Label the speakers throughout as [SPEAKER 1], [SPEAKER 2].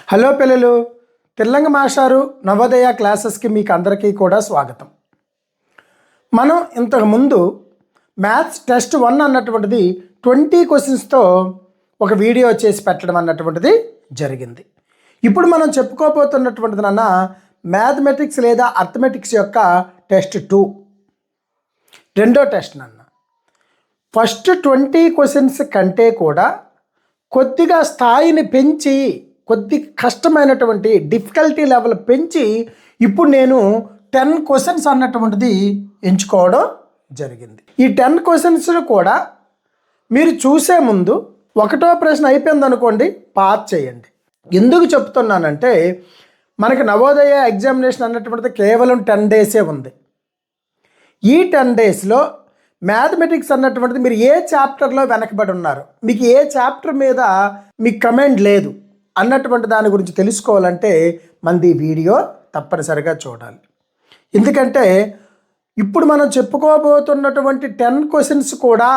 [SPEAKER 1] Hello పిల్లలు, తెల్లంగ మాస్టారు నవోదయ క్లాసెస్కి మీకు అందరికీ కూడా స్వాగతం. మనం ఇంతకుముందు మ్యాథ్స్ టెస్ట్ 1 అన్నటువంటిది 20 క్వశ్చన్స్తో ఒక వీడియో చేసి పెట్టడం అన్నటువంటిది జరిగింది. ఇప్పుడు మనం చెప్పుకోబోతున్నటువంటిది నాన్న మ్యాథమెటిక్స్ లేదా అర్థమెటిక్స్ యొక్క టెస్ట్ 2 రెండో టెస్ట్ నాన్న. ఫస్ట్ 20 క్వశ్చన్స్ కంటే కూడా కొద్దిగా స్థాయిని పెంచి కొద్ది కష్టమైనటువంటి డిఫికల్టీ లెవెల్ పెంచి ఇప్పుడు నేను 10 క్వశ్చన్స్ అన్నటువంటిది ఎంచుకోవడం జరిగింది. ఈ 10 క్వశ్చన్స్ కూడా మీరు చూసే ముందు ఒకటో ప్రశ్న అయిపోయింది అనుకోండి, పాస్ చేయండి. ఎందుకు చెప్తున్నానంటే మనకి నవోదయ ఎగ్జామినేషన్ అన్నటువంటిది కేవలం 10 డేసే ఉంది. ఈ 10 డేస్లో మ్యాథమెటిక్స్ అన్నటువంటిది మీరు ఏ చాప్టర్లో వెనకబడి ఉన్నారు, మీకు ఏ చాప్టర్ మీద మీకు కమెంట్ లేదు అన్నటువంటి దాని గురించి తెలుసుకోవాలంటే మనది వీడియో తప్పనిసరిగా చూడాలి. ఎందుకంటే ఇప్పుడు మనం చెప్పుకోబోతున్నటువంటి 10 క్వశ్చన్స్ కూడా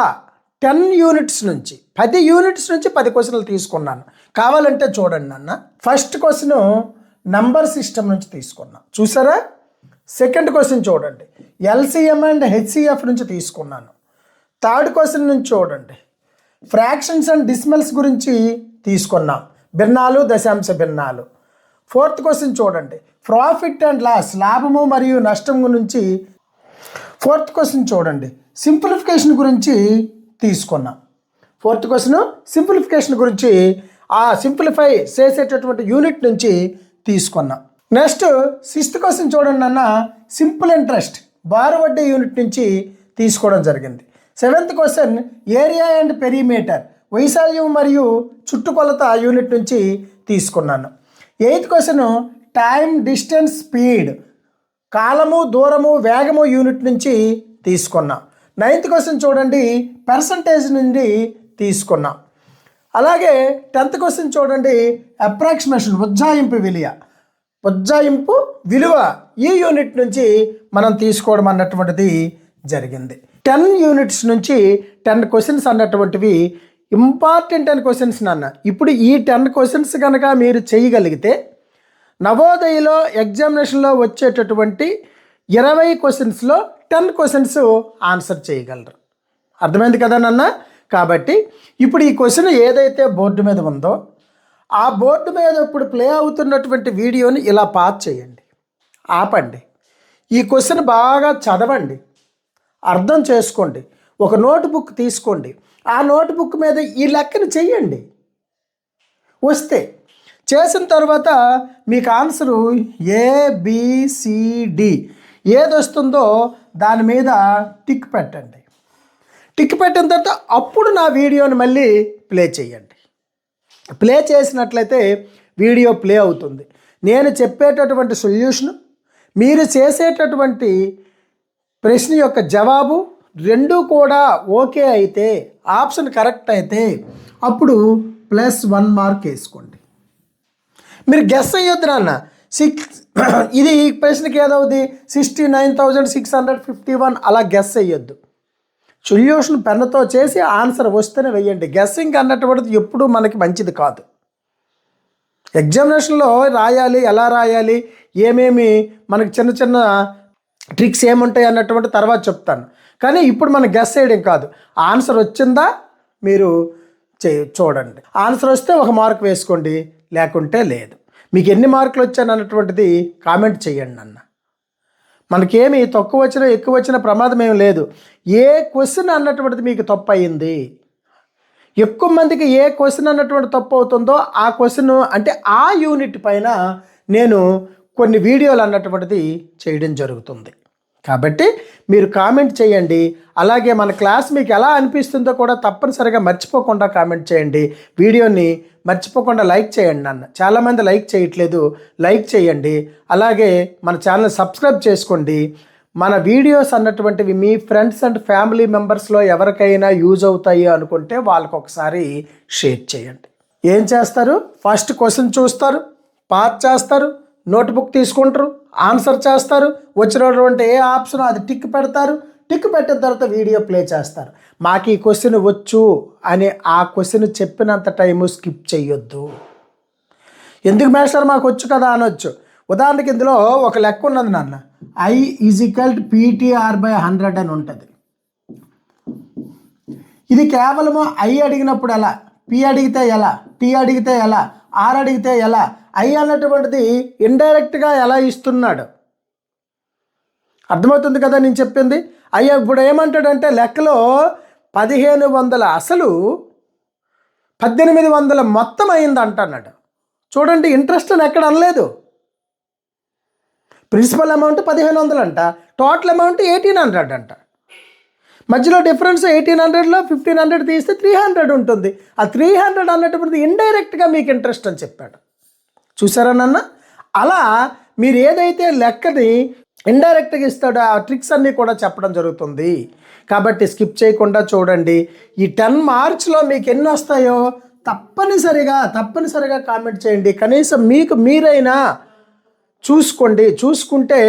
[SPEAKER 1] 10 యూనిట్స్ నుంచి 10 యూనిట్స్ నుంచి 10 క్వశ్చన్లు తీసుకున్నాను. కావాలంటే చూడండి అన్న. ఫస్ట్ క్వశ్చన్ నంబర్ సిస్టమ్ నుంచి తీసుకున్నాను, చూసారా? సెకండ్ క్వశ్చన్ చూడండి, ఎల్సిఎం అండ్ హెచ్సిఎఫ్ నుంచి తీసుకున్నాను. థర్డ్ క్వశ్చన్ నుంచి చూడండి, ఫ్రాక్షన్స్ అండ్ డిసిమల్స్ గురించి తీసుకున్నాం, భిన్నాలు దశాంశ భిన్నాలు. ఫోర్త్ క్వశ్చన్ చూడండి, ప్రాఫిట్ అండ్ లాస్, లాభము మరియు నష్టం గురించి. ఫోర్త్ క్వశ్చన్ చూడండి, సింప్లిఫికేషన్ గురించి తీసుకున్నాం. ఫోర్త్ క్వశ్చన్ సింప్లిఫికేషన్ గురించి, ఆ సింప్లిఫై చేసేటటువంటి యూనిట్ నుంచి తీసుకున్నాం. నెక్స్ట్ 6th క్వశ్చన్ చూడండి అన్న, సింపుల్ ఇంట్రెస్ట్ బారు వడ్డీ యూనిట్ నుంచి తీసుకోవడం జరిగింది. 7th question area and perimeter, వైశాల్యం మరియు చుట్టుకొలత యూనిట్ నుంచి తీసుకున్నాను. 8th question time distance speed, కాలము దూరము వేగము యూనిట్ నుంచి తీసుకున్నాం. 9th క్వశ్చన్ చూడండి, పర్సంటేజ్ నుండి తీసుకున్నాం. అలాగే 10th క్వశ్చన్ చూడండి, అప్రాక్సిమేషన్ ఉజ్జాయింపు విలువ ఈ యూనిట్ నుంచి మనం తీసుకోవడం అన్నటువంటిది జరిగింది. 10 యూనిట్స్ నుంచి 10 క్వశ్చన్స్ అన్నటువంటివి ఇంపార్టెంట్ అని క్వశ్చన్స్ నాన్న. ఇప్పుడు ఈ 10 క్వశ్చన్స్ కనుక మీరు చేయగలిగితే నవోదయలో ఎగ్జామినేషన్లో వచ్చేటటువంటి 20 క్వశ్చన్స్లో 10 క్వశ్చన్స్ ఆన్సర్ చేయగలరు. అర్థమైంది కదా నాన్న? కాబట్టి ఇప్పుడు ఈ క్వశ్చన్ ఏదైతే బోర్డు మీద ఉందో ఆ బోర్డు మీద ఇప్పుడు ప్లే అవుతున్నటువంటి వీడియోని ఇలా పాజ్ చేయండి, ఆపండి. ఈ క్వశ్చన్ బాగా చదవండి, అర్థం చేసుకోండి. ఒక నోట్బుక్ తీసుకోండి, ఆ నోట్బుక్ మీద ఈ లెక్కను చెయ్యండి. వస్తే చేసిన తర్వాత మీకు ఆన్సరు ABCD ఏది వస్తుందో దాని మీద టిక్ పెట్టండి. టిక్ పెట్టిన తర్వాత అప్పుడు నా వీడియోని మళ్ళీ ప్లే చేయండి. ప్లే చేసినట్లయితే వీడియో ప్లే అవుతుంది. నేను చెప్పేటటువంటి సొల్యూషను, మీరు చేసేటటువంటి ప్రశ్న యొక్క జవాబు రెండు కూడా ఓకే అయితే, ఆప్షన్ కరెక్ట్ అయితే అప్పుడు +1 మార్క్ వేసుకోండి. మీరు గెస్ అయ్యొద్దు నాన్న. ఇది ఈ ప్రశ్నకి ఏదవుతుంది 69,651 అలా గెస్ అయ్యొద్దు. సొల్యూషన్ పెన్నుతో చేసి ఆన్సర్ వస్తేనే వెయ్యండి. గెస్సింగ్ అన్నటువంటిది ఎప్పుడూ మనకి మంచిది కాదు. ఎగ్జామినేషన్లో రాయాలి, ఎలా రాయాలి, ఏమేమి మనకి చిన్న చిన్న ట్రిక్స్ ఏముంటాయి అన్నటువంటి తర్వాత చెప్తాను. కానీ ఇప్పుడు మనం గెస్ చేయడం కాదు. ఆన్సర్ వచ్చిందా మీరు చూడండి. ఆన్సర్ వస్తే 1 మార్క్ వేసుకోండి, లేకుంటే లేదు. మీకు ఎన్ని మార్కులు వచ్చాను అన్నటువంటిది కామెంట్ చేయండి అన్న. మనకేమి తక్కువ వచ్చినా ఎక్కువ వచ్చినా ప్రమాదం ఏమి లేదు. ఏ క్వశ్చన్ అన్నటువంటిది మీకు తప్పు అయింది, ఎక్కువ మందికి ఏ క్వశ్చన్ అన్నటువంటి తప్పు అవుతుందో ఆ క్వశ్చన్ అంటే ఆ యూనిట్ పైన నేను కొన్ని వీడియోలు అన్నటువంటిది చేయడం జరుగుతుంది. కాబట్టి మీరు కామెంట్ చేయండి. అలాగే మన క్లాస్ మీకు ఎలా అనిపిస్తుందో కూడా తప్పనిసరిగా మర్చిపోకుండా కామెంట్ చేయండి. వీడియోని మర్చిపోకుండా లైక్ చేయండి అన్న. చాలామంది లైక్ చేయట్లేదు, లైక్ చేయండి. అలాగే మన ఛానల్ సబ్స్క్రైబ్ చేసుకోండి. మన వీడియోస్ అన్నటువంటివి మీ ఫ్రెండ్స్ అండ్ ఫ్యామిలీ మెంబర్స్లో ఎవరికైనా యూజ్ అవుతాయి అనుకుంటే వాళ్ళకు ఒకసారి షేర్ చేయండి. ఏం చేస్తారు? ఫస్ట్ క్వశ్చన్ చూస్తారు, పాస్ చేస్తారు, నోట్బుక్ తీసుకుంటారు, ఆన్సర్ చేస్తారు, వచ్చినటువంటి ఏ ఆప్షన్ అది టిక్ పెడతారు. టిక్ పెట్టిన తర్వాత వీడియో ప్లే చేస్తారు. మాకు ఈ క్వశ్చన్ వచ్చు అని ఆ క్వశ్చన్ చెప్పినంత టైము స్కిప్ చేయొద్దు. ఎందుకు మాస్టర్ మాకు వచ్చు కదా అనొచ్చు. ఉదాహరణకి ఇందులో ఒక లెక్క ఉన్నది నాన్న, I = PTR/100 అని ఉంటుంది. ఇది కేవలము I అడిగినప్పుడు ఎలా, P అడిగితే ఎలా, T అడిగితే ఎలా, R అడిగితే ఎలా, I అన్నటువంటిది ఇండైరెక్ట్గా ఎలా ఇస్తున్నాడు, అర్థమవుతుంది కదా నేను చెప్పింది. అయ్యా ఇప్పుడు ఏమంటాడంటే లెక్కలో 1500 అసలు 1800 మొత్తం అయింది అంటున్నాడు. చూడండి, ఇంట్రెస్ట్ అని ఎక్కడ అనలేదు. ప్రిన్సిపల్ అమౌంట్ 1500 అంట, టోటల్ అమౌంట్ 1800 అంట. మధ్యలో డిఫరెన్స్ 1800లో 1500 తీస్తే 300 ఉంటుంది. ఆ 300 అన్నటువంటిది ఇండైరెక్ట్గా మీకు ఇంట్రెస్ట్ అని చెప్పాడు. చూసారా నాన్న? అలా మీరు ఏదైతే లెక్కని ఇండైరెక్ట్గా ఇస్తాడో ఆ ట్రిక్స్ అన్నీ కూడా చెప్పడం జరుగుతుంది. కాబట్టి స్కిప్ చేయకుండా చూడండి. ఈ 10 మార్క్స్లో మీకు ఎన్ని వస్తాయో తప్పనిసరిగా కామెంట్ చేయండి. కనీసం మీకు మీరైనా చూసుకుంటే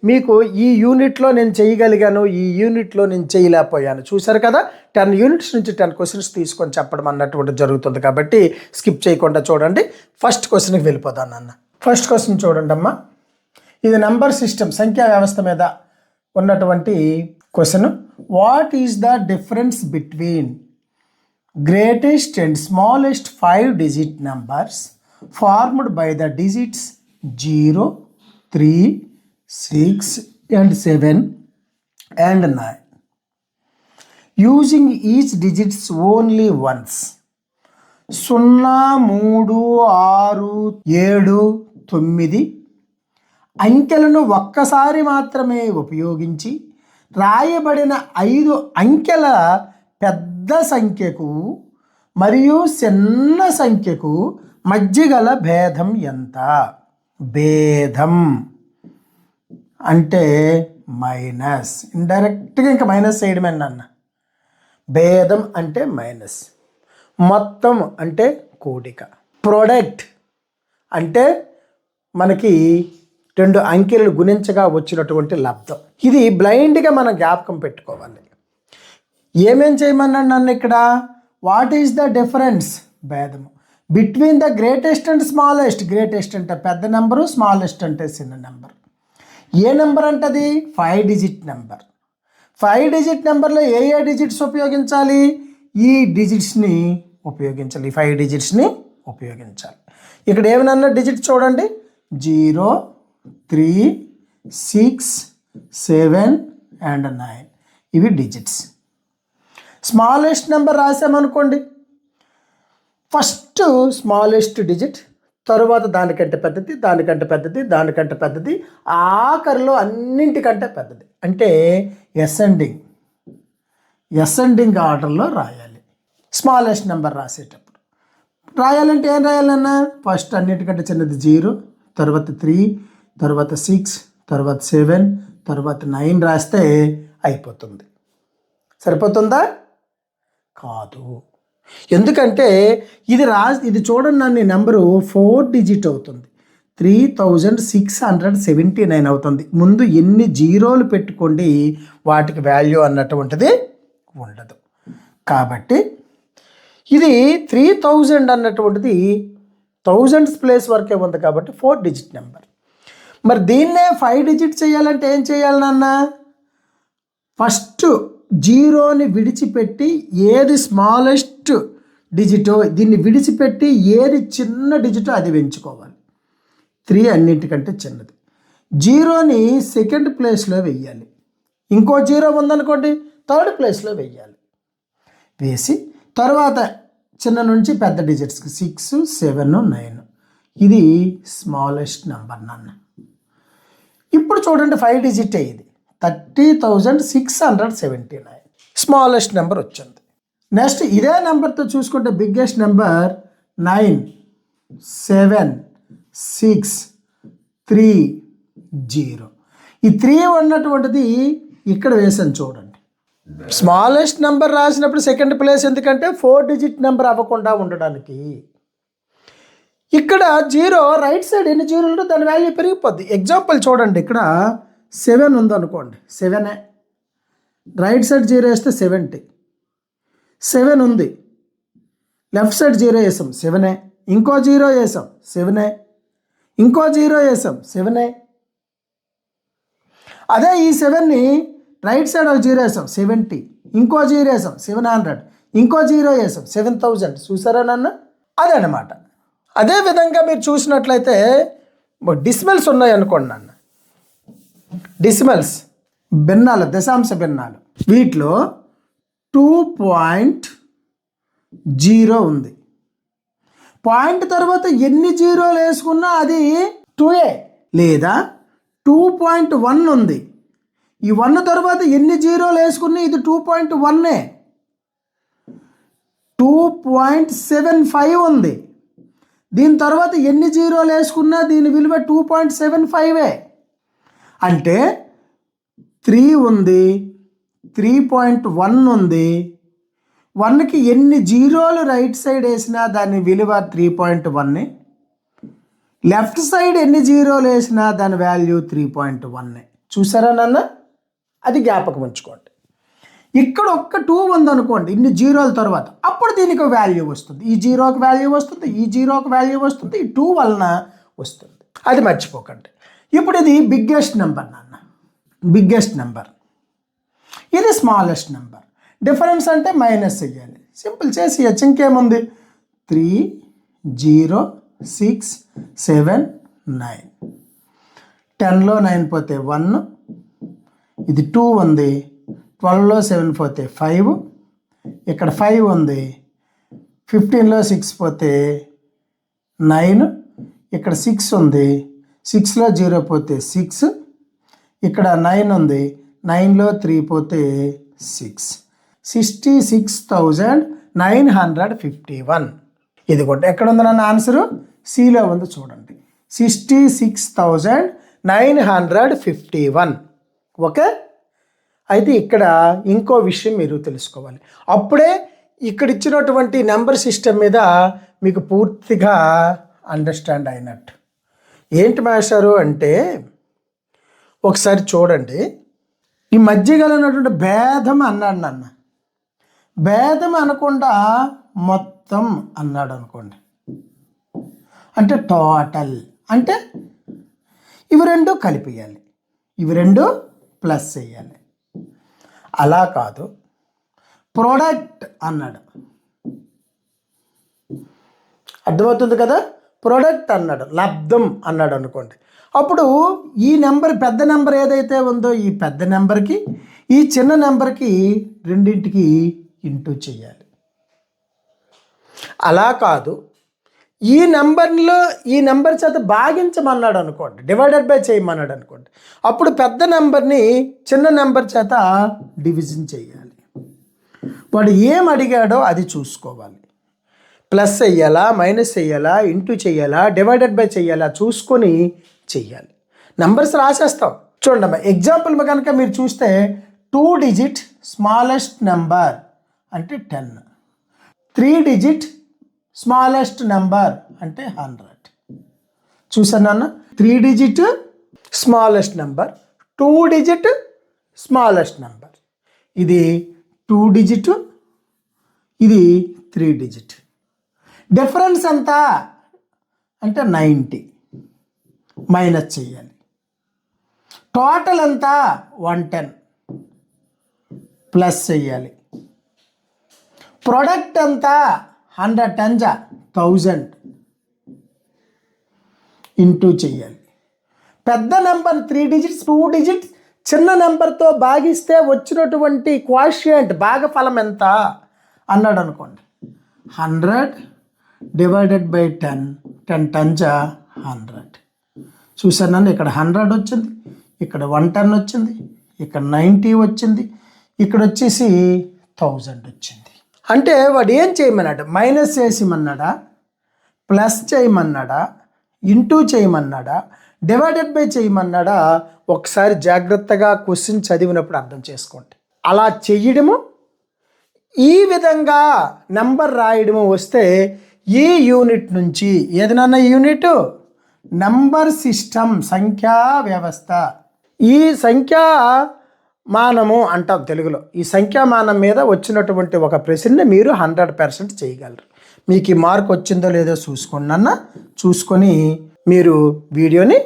[SPEAKER 1] మీకు ఈ యూనిట్లో నేను చేయగలిగాను, ఈ యూనిట్లో నేను చేయలేకపోయాను. చూసారు కదా, 10 యూనిట్స్ నుంచి 10 క్వశ్చన్స్ తీసుకొని చెప్పడం అన్నటువంటి జరుగుతుంది. కాబట్టి స్కిప్ చేయకుండా చూడండి. ఫస్ట్ క్వశ్చన్కి వెళ్ళిపోతాను అన్న. ఫస్ట్ క్వశ్చన్ చూడండి అమ్మా. ఇది నెంబర్ సిస్టమ్, సంఖ్యా వ్యవస్థ మీద ఉన్నటువంటి question. What is the difference between greatest and smallest 5-digit numbers formed by the digits 0, 3, 6 and 7 and 9 using each digits only once? 0, 3, 6, 7, 9 అంకెలను ఒక్కసారి మాత్రమే ఉపయోగించి రాయబడిన 5 అంకెల పెద్ద సంఖ్యకు మరియు చిన్న సంఖ్యకు మధ్య గల భేదం ఎంత? భేదం అంటే మైనస్, ఇండైరెక్ట్గా ఇంకా మైనస్ చేయడమే అన్న. భేదం అంటే మైనస్, మొత్తం అంటే కూడిక, ప్రొడక్ట్ అంటే మనకి 2 అంకెలు గుణించగా వచ్చినటువంటి లబ్ధం. ఇది బ్లైండ్గా మనం జ్ఞాపకం పెట్టుకోవాలి. ఏమేం చేయమన్నాడు నన్ను ఇక్కడ? వాట్ ఈజ్ ద డిఫరెన్స్, భేదము, between the greatest and smallest. Greatest అంటే పెద్ద నెంబరు, స్మాలెస్ట్ అంటే చిన్న నెంబర్. ఏ నెంబర్ అంటది? 5-digit number. 5-digit నెంబర్లో ఏ డిజిట్స్ ఉపయోగించాలి? ఈ డిజిట్స్ని ఉపయోగించాలి, 5 డిజిట్స్ని ఉపయోగించాలి. ఇక్కడ ఏమన్నా డిజిట్స్ చూడండి, 0, 3, 6, 7 and 9 ఇవి డిజిట్స్. స్మాలెస్ట్ నెంబర్ రాసామనుకోండి, ఫస్ట్ స్మాలెస్ట్ డిజిట్, తరువాత దానికంటే పెద్దది, దానికంటే పెద్దది, దానికంటే పెద్దది, ఆఖరిలో అన్నింటికంటే పెద్దది. అంటే ఎసెండింగ్ ఆర్డర్లో రాయాలి. స్మాలెస్ట్ నెంబర్ రాసేటప్పుడు రాయాలంటే ఏం రాయాలన్నా? ఫస్ట్ అన్నిటికంటే చిన్నది 0, తర్వాత 3, తర్వాత 6, తర్వాత 7, తర్వాత 9 రాస్తే అయిపోతుంది. సరిపోతుందా? కాదు. ఎందుకంటే ఇది చూడండి నన్ను, నెంబరు 4-digit అవుతుంది, 3679 అవుతుంది. ముందు ఎన్ని జీరోలు పెట్టుకోండి వాటికి వాల్యూ అన్నటువంటిది ఉండదు. కాబట్టి ఇది 3000 అన్నటువంటిది థౌజండ్స్ ప్లేస్ వరకే ఉంది కాబట్టి 4-digit నెంబర్. మరి దీన్నే 5 digit చేయాలంటే ఏం చేయాలి నాన్న? ఫస్ట్ 0ని విడిచిపెట్టి ఏది స్మాలెస్ట్ డిజిటో దీన్ని విడిచిపెట్టి ఏది చిన్న డిజిటో అది ఎంచుకోవాలి. 3 అన్నింటికంటే చిన్నది. 0ని సెకండ్ ప్లేస్లో వెయ్యాలి. ఇంకో 0 ఉందనుకోండి, థర్డ్ ప్లేస్లో వెయ్యాలి. వేసి తర్వాత చిన్న నుంచి పెద్ద డిజిట్స్కి 6, 7, 9 ఇది స్మాలెస్ట్ నెంబర్ నాన్న. ఇప్పుడు చూడండి 5 digit ఇది 30,679 స్మాలెస్ట్ నెంబర్ వచ్చింది. నెక్స్ట్ ఇదే నెంబర్తో చూసుకుంటే బిగ్గెస్ట్ నెంబర్ 9, 7, 6, 3, 0. ఈ 3 ఉన్నటువంటిది ఇక్కడ వేసాను చూడండి. స్మాలెస్ట్ నెంబర్ రాసినప్పుడు సెకండ్ ప్లేస్ ఎందుకంటే 4-digit నెంబర్ అవ్వకుండా ఉండడానికి. ఇక్కడ 0 రైట్ సైడ్ ఎన్ని జీరోలు దాని వాల్యూ పెరిగిపోద్ది. ఎగ్జాంపుల్ చూడండి, ఇక్కడ 7 ఉందనుకోండి, 7 రైట్ సైడ్ 0 వేస్తే 70. 7 ఉంది, లెఫ్ట్ సైడ్ 0 వేసాం 7, ఇంకో 0 వేసాం 7, ఇంకో 0 వేసాం 7. అదే ఈ 7ని రైట్ సైడ్ ఒక 0 వేసాం 70, ఇంకో 0 వేసాం 700, ఇంకో 0 వేసాం 7000. చూసారా నాన్న? అదనమాట. అదేవిధంగా మీరు చూసినట్లయితే డిసిమల్స్ ఉన్నాయి అనుకోండి నాన్న. డిసిమల్స్ భిన్నాలు, దశాంశ భిన్నాలు, వీటిలో 2.0 ఉంది. పాయింట్ తర్వాత ఎన్ని జీరోలు వేసుకున్నా అది 2a. లేదా 2.1 ఉంది. ఈ 1 తర్వాత ఎన్ని జీరోలు వేసుకున్నా ఇది 2.1. 2.75 ఉంది. దీని తర్వాత ఎన్ని జీరోలు వేసుకున్నా దీని విలువ 2.75. అంటే 3 ఉంది, 3.1 ఉంది. 1కి ఎన్ని జీరోలు రైట్ సైడ్ వేసినా దాని విలువ 3.1. లెఫ్ట్ సైడ్ ఎన్ని జీరోలు వేసినా దాని వాల్యూ 3.1. చూసారా నాన్న? అది జ్ఞాపకం ఉంచుకోండి. ఇక్కడ ఒక్క 2 ఉందనుకోండి ఇన్ని జీరోల తర్వాత, అప్పుడు దీనికి వాల్యూ వస్తుంది. ఈ 0కి వాల్యూ వస్తుంది, ఈ 0కి వాల్యూ వస్తుంది, ఈ 2 వలన వస్తుంది. అది మర్చిపోకండి. ఇప్పుడు ఇది బిగ్గెస్ట్ నెంబర్ నాన్న, బిగ్గెస్ట్ నెంబర్. ఇది స్మాలెస్ట్ నెంబర్. డిఫరెన్స్ అంటే మైనస్ చెయ్యాలి. సింపుల్ చేసి ఇంకేముంది? 3, 0, 6, 7, 9. 10లో 9 పోతే 1, ఇది 2 ఉంది. 12లో 7 పోతే 5, ఇక్కడ 5 ఉంది. 15లో 6 పోతే 9, ఇక్కడ 6 ఉంది. 6లో 0 పోతే 6, ఇక్కడ 9 ఉంది. 9లో 3 పోతే 6. 66,951. ఇది కూడా ఎక్కడ ఉంది నన్ను ఆన్సరు? సిలో ఉంది చూడండి. 66,951. ఓకే. అయితే ఇక్కడ ఇంకో విషయం మీరు తెలుసుకోవాలి. అప్పుడే ఇక్కడ ఇచ్చినటువంటి నెంబర్ సిస్టమ్ మీద మీకు పూర్తిగా అండర్స్టాండ్ అయినట్టు. ఏంటి మాస్టారు అంటే ఒకసారి చూడండి. ఈ మధ్యగలనటువంటి భేదం అన్నాడు నాన్న. భేదం అనకుండా మొత్తం అన్నాడు అనుకోండి. అంటే టోటల్ అంటే ఇవి రెండు కలిపేయాలి, ఇవి రెండు ప్లస్ చేయాలి. అలా కాదు, ప్రోడక్ట్ అన్నాడు. అర్థమవుతుంది కదా? ప్రోడక్ట్ అన్నాడు, లబ్ధం అన్నాడు అనుకోండి. అప్పుడు ఈ నెంబర్, పెద్ద నెంబర్ ఏదైతే ఉందో ఈ పెద్ద నెంబర్కి ఈ చిన్న నెంబర్కి రెండింటికి ఇంటూ చేయాలి. అలా కాదు, ఈ నెంబర్లో ఈ నెంబర్ చేత భాగించమన్నాడు అనుకోండి, డివైడెడ్ బై చేయమన్నాడు అనుకోండి. అప్పుడు పెద్ద నెంబర్ని చిన్న నెంబర్ చేత డివిజన్ చేయాలి. వాడు ఏం అడిగాడో అది చూసుకోవాలి. ప్లస్ చెయ్యాలా, మైనస్ చెయ్యాలా, ఇంటూ చెయ్యాలా, డివైడెడ్ బై చెయ్యాలా చూసుకొని చెయ్యాలి. నెంబర్స్ రాసేస్తాం. చూడండి ఎగ్జాంపుల్ కనుక మీరు చూస్తే 2 డిజిట్ స్మాలెస్ట్ నెంబర్ అంటే 10, 3 డిజిట్ స్మాలెస్ట్ నెంబర్ అంటే 100. చూసాను అన్న? 3 digit smallest number, 2 digit smallest number. ఇది 2 డిజిట్, ఇది 3 డిజిట్. డిఫరెన్స్ ఎంత అంటే 90. మైనస్ చేయాలి. టోటల్ ఎంత 110. ప్లస్ చేయాలి. ప్రొడక్ట్ ఎంత 100 10 1000 ఇంటూ చేయాలి. పెద్ద నెంబర్ 3 డిజిట్స్ 2 డిజిట్స్ చిన్న నెంబర్తో భాగిస్తే వచ్చినటువంటి క్వాషియంట్ భాగఫలం ఎంత అన్నాడు అనుకోండి. 100 డివైడెడ్ బై 10, 10 10 100. చూసాను, ఇక్కడ 100 వచ్చింది, ఇక్కడ 110 వచ్చింది, ఇక్కడ 90 వచ్చింది, ఇక్కడ వచ్చేసి 1000 వచ్చింది. అంటే వాడు ఏం చేయమన్నాడు? మైనస్ చేసిమన్నాడా, ప్లస్ చేయమన్నాడా, ఇంటూ చేయమన్నాడా, డివైడెడ్ బై చేయమన్నాడా? ఒకసారి జాగ్రత్తగా క్వశ్చన్ చదివినప్పుడు అర్థం చేసుకోండి. అలా చెయ్యడము, ఈ విధంగా నెంబర్ రాయడము వస్తే ఈ యూనిట్ నుంచి ఏదైనా యూనిట్ నంబర్ సిస్టమ్, సంఖ్యా వ్యవస్థ, ఈ సంఖ్యా మానము అంటాం తెలుగులో. ఈ సంఖ్యామానం మీద వచ్చినటువంటి ఒక ప్రశ్న మీరు 100% చేయగలరు. మీకు ఈ మార్క్ వచ్చిందో లేదో చూసుకోండి అన్న. చూసుకొని మీరు వీడియోని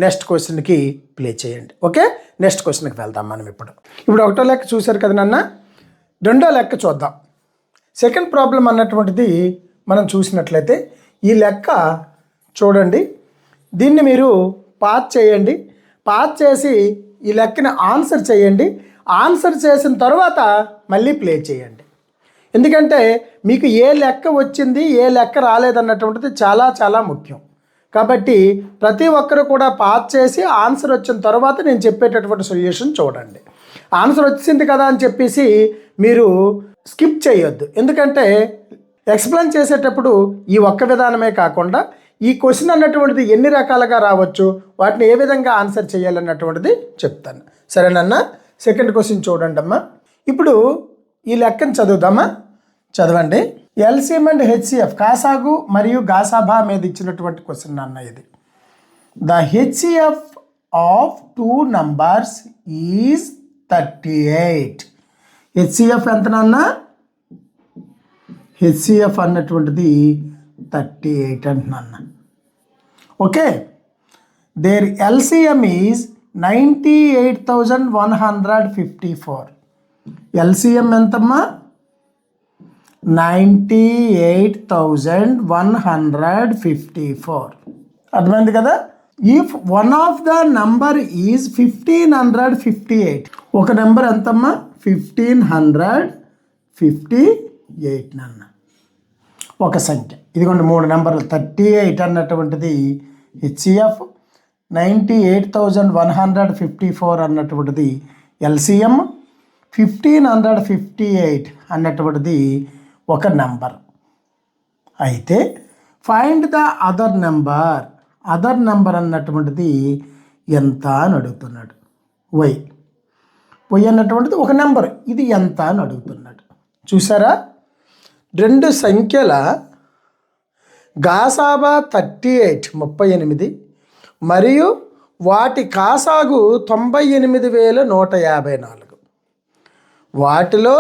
[SPEAKER 1] నెక్స్ట్ క్వశ్చన్కి ప్లే చేయండి. ఓకే, నెక్స్ట్ క్వశ్చన్కి వెళ్దాం మనం. ఇప్పుడు ఒకటో లెక్క చూశారు కదా నాన్న. రెండో లెక్క చూద్దాం. సెకండ్ ప్రాబ్లం అన్నటువంటిది మనం చూసినట్లయితే ఈ లెక్క చూడండి. దీన్ని మీరు పాస్ చేయండి. పాస్ చేసి ఈ లెక్కని ఆన్సర్ చేయండి. ఆన్సర్ చేసిన తర్వాత మళ్ళీ ప్లే చేయండి. ఎందుకంటే మీకు ఏ లెక్క వచ్చింది ఏ లెక్క రాలేదన్నటువంటిది చాలా చాలా ముఖ్యం. కాబట్టి ప్రతి ఒక్కరు కూడా పాస్ చేసి ఆన్సర్ వచ్చిన తర్వాత నేను చెప్పేటటువంటి సొల్యూషన్ చూడండి. ఆన్సర్ వచ్చింది కదా అని చెప్పేసి మీరు స్కిప్ చేయొద్దు. ఎందుకంటే ఎక్స్ప్లెయిన్ చేసేటప్పుడు ఈ ఒక్క విధానమే కాకుండా ఈ క్వశ్చన్ అన్నటువంటిది ఎన్ని రకాలుగా రావచ్చు, వాటిని ఏ విధంగా ఆన్సర్ చేయాలన్నటువంటిది చెప్తాను. సరేనన్నా? సెకండ్ క్వశ్చన్ చూడండి అమ్మా. ఇప్పుడు ఈ లెక్కను చదువుదామా? చదవండి. ఎల్సిఎం అండ్ హెచ్సిఎఫ్ కాసాగు మరియు గాసాబా మీద ఇచ్చినటువంటి క్వశ్చన్ అన్న ఇది. The HCF of 2 numbers is 38. HCF ఎంత నాన్న? హెచ్సిఎఫ్ అన్నటువంటిది 38 అంటున్నా. Okay, there LCM is 98,154. LCM ఎంతమ్మా? 98,154. అర్థమైంది కదా? If one of the number is 1558. ఒక నెంబర్ ఎంతమ్మా? 1558 నాన్న. ఒక సంఖ్య. ఇదిగోండి 3 నెంబర్లు. 38 అన్నటువంటిది హెచ్సిఎఫ్, 98,154 అన్నటువంటిది ఎల్సిఎం, 1558 అన్నటువంటిది ఒక నెంబర్. అయితే find the other number. Other number అన్నటువంటిది ఎంత అని అడుగుతున్నాడు. వై అన్నటువంటిది ఒక నెంబర్, ఇది ఎంత అని అడుగుతున్నాడు. చూసారా? 2 సంఖ్యల గాసాబా 38 మరియు వాటి కాసాగు 98,154. వాటిలో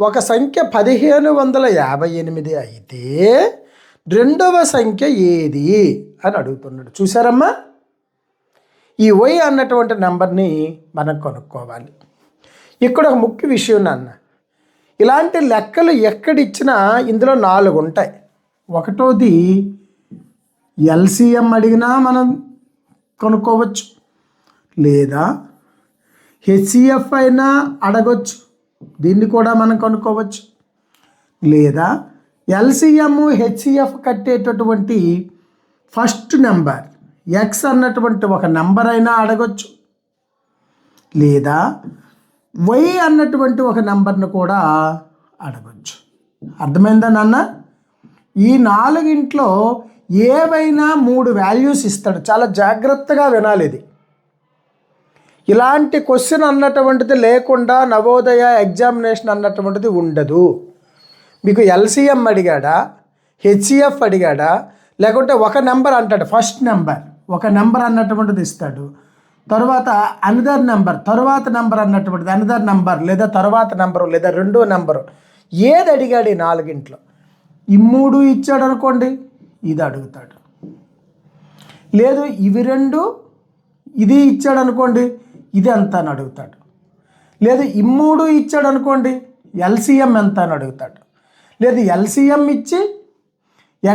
[SPEAKER 1] ఒక సంఖ్య 1558 అయితే రెండవ సంఖ్య ఏది అని అడుగుతున్నాడు. చూసారమ్మా? ఈ వై అన్నటువంటి నెంబర్ని మనం కనుక్కోవాలి. ఇక్కడ ఒక ముఖ్య విషయం నాన్న. ఇలాంటి లెక్కలు ఎక్కడిచ్చినా ఇందులో 4 ఉంటాయి. ఒకటోది ఎల్సిఎం అడిగినా మనం కనుక్కోవచ్చు, లేదా హెచ్సిఎఫ్ అయినా అడగొచ్చు, దీన్ని కూడా మనం కనుక్కోవచ్చు, లేదా ఎల్సిఎం హెచ్సిఎఫ్ కట్టేటటువంటి ఫస్ట్ నెంబర్ ఎక్స్ అన్నటువంటి ఒక నెంబర్ అయినా అడగొచ్చు, లేదా వై అన్నటువంటి ఒక నెంబర్ను కూడా అడగొచ్చు. అర్థమైందా నాన్న? ఈ 4 ఏవైనా 3 వాల్యూస్ ఇస్తాడు. చాలా జాగ్రత్తగా వినాలి. ఇది ఇలాంటి క్వశ్చన్ అన్నటువంటిది లేకుండా నవోదయ ఎగ్జామినేషన్ అన్నటువంటిది ఉండదు. మీకు ఎల్సిఎం అడిగాడా, హెచ్సిఎఫ్ అడిగాడా, లేకుంటే ఒక నెంబర్ అంటాడు. ఫస్ట్ నెంబర్ ఒక నెంబర్ అన్నటువంటిది ఇస్తాడు. తర్వాత అనదర్ నెంబర్, తర్వాత నెంబర్ అన్నటువంటిది అనదర్ నెంబర్, లేదా తర్వాత నెంబరు, లేదా రెండో నెంబరు, ఏది అడిగాడు ఈ 4 ఈ 3 ఇచ్చాడు అనుకోండి, ఇది అడుగుతాడు. లేదు ఇవి 2 ఇది ఇచ్చాడు అనుకోండి, ఇది ఎంత అని అడుగుతాడు. లేదు ఈ 3 ఇచ్చాడు అనుకోండి, ఎల్సిఎం ఎంత అని అడుగుతాడు. లేదు ఎల్సిఎం ఇచ్చి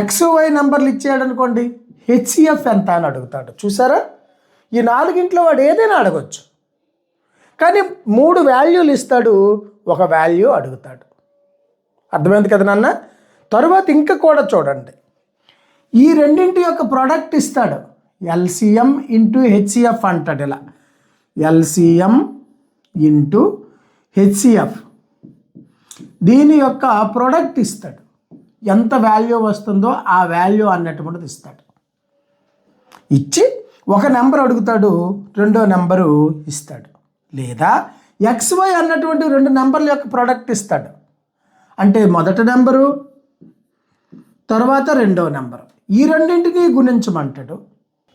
[SPEAKER 1] XY నెంబర్లు ఇచ్చాడు అనుకోండి, హెచ్సిఎఫ్ ఎంత అని అడుగుతాడు. చూసారా? ఈ 4 వాడు ఏదైనా అడగొచ్చు, కానీ 3 వాల్యూలు ఇస్తాడు, ఒక వాల్యూ అడుగుతాడు. అర్థమైంది కదా నాన్న? తరువాత ఇంకా కూడా చూడండి, ఈ 2 యొక్క ప్రోడక్ట్ ఇస్తాడు. ఎల్సిఎం ఇంటూ హెచ్సిఎఫ్ అంటాడు. ఇలా ఎల్సిఎం ఇంటూ హెచ్సిఎఫ్, దీని యొక్క ప్రోడక్ట్ ఇస్తాడు. ఎంత వాల్యూ వస్తుందో ఆ వాల్యూ అన్నటువంటిది ఇస్తాడు. ఇచ్చి ఒక నెంబర్ అడుగుతాడు, రెండో నెంబరు ఇస్తాడు. లేదా XY అన్నటువంటి 2 నెంబర్ల యొక్క ప్రోడక్ట్ ఇస్తాడు. అంటే మొదటి నెంబరు తర్వాత రెండో నెంబరు, ఈ 2 గుణించమంటాడు.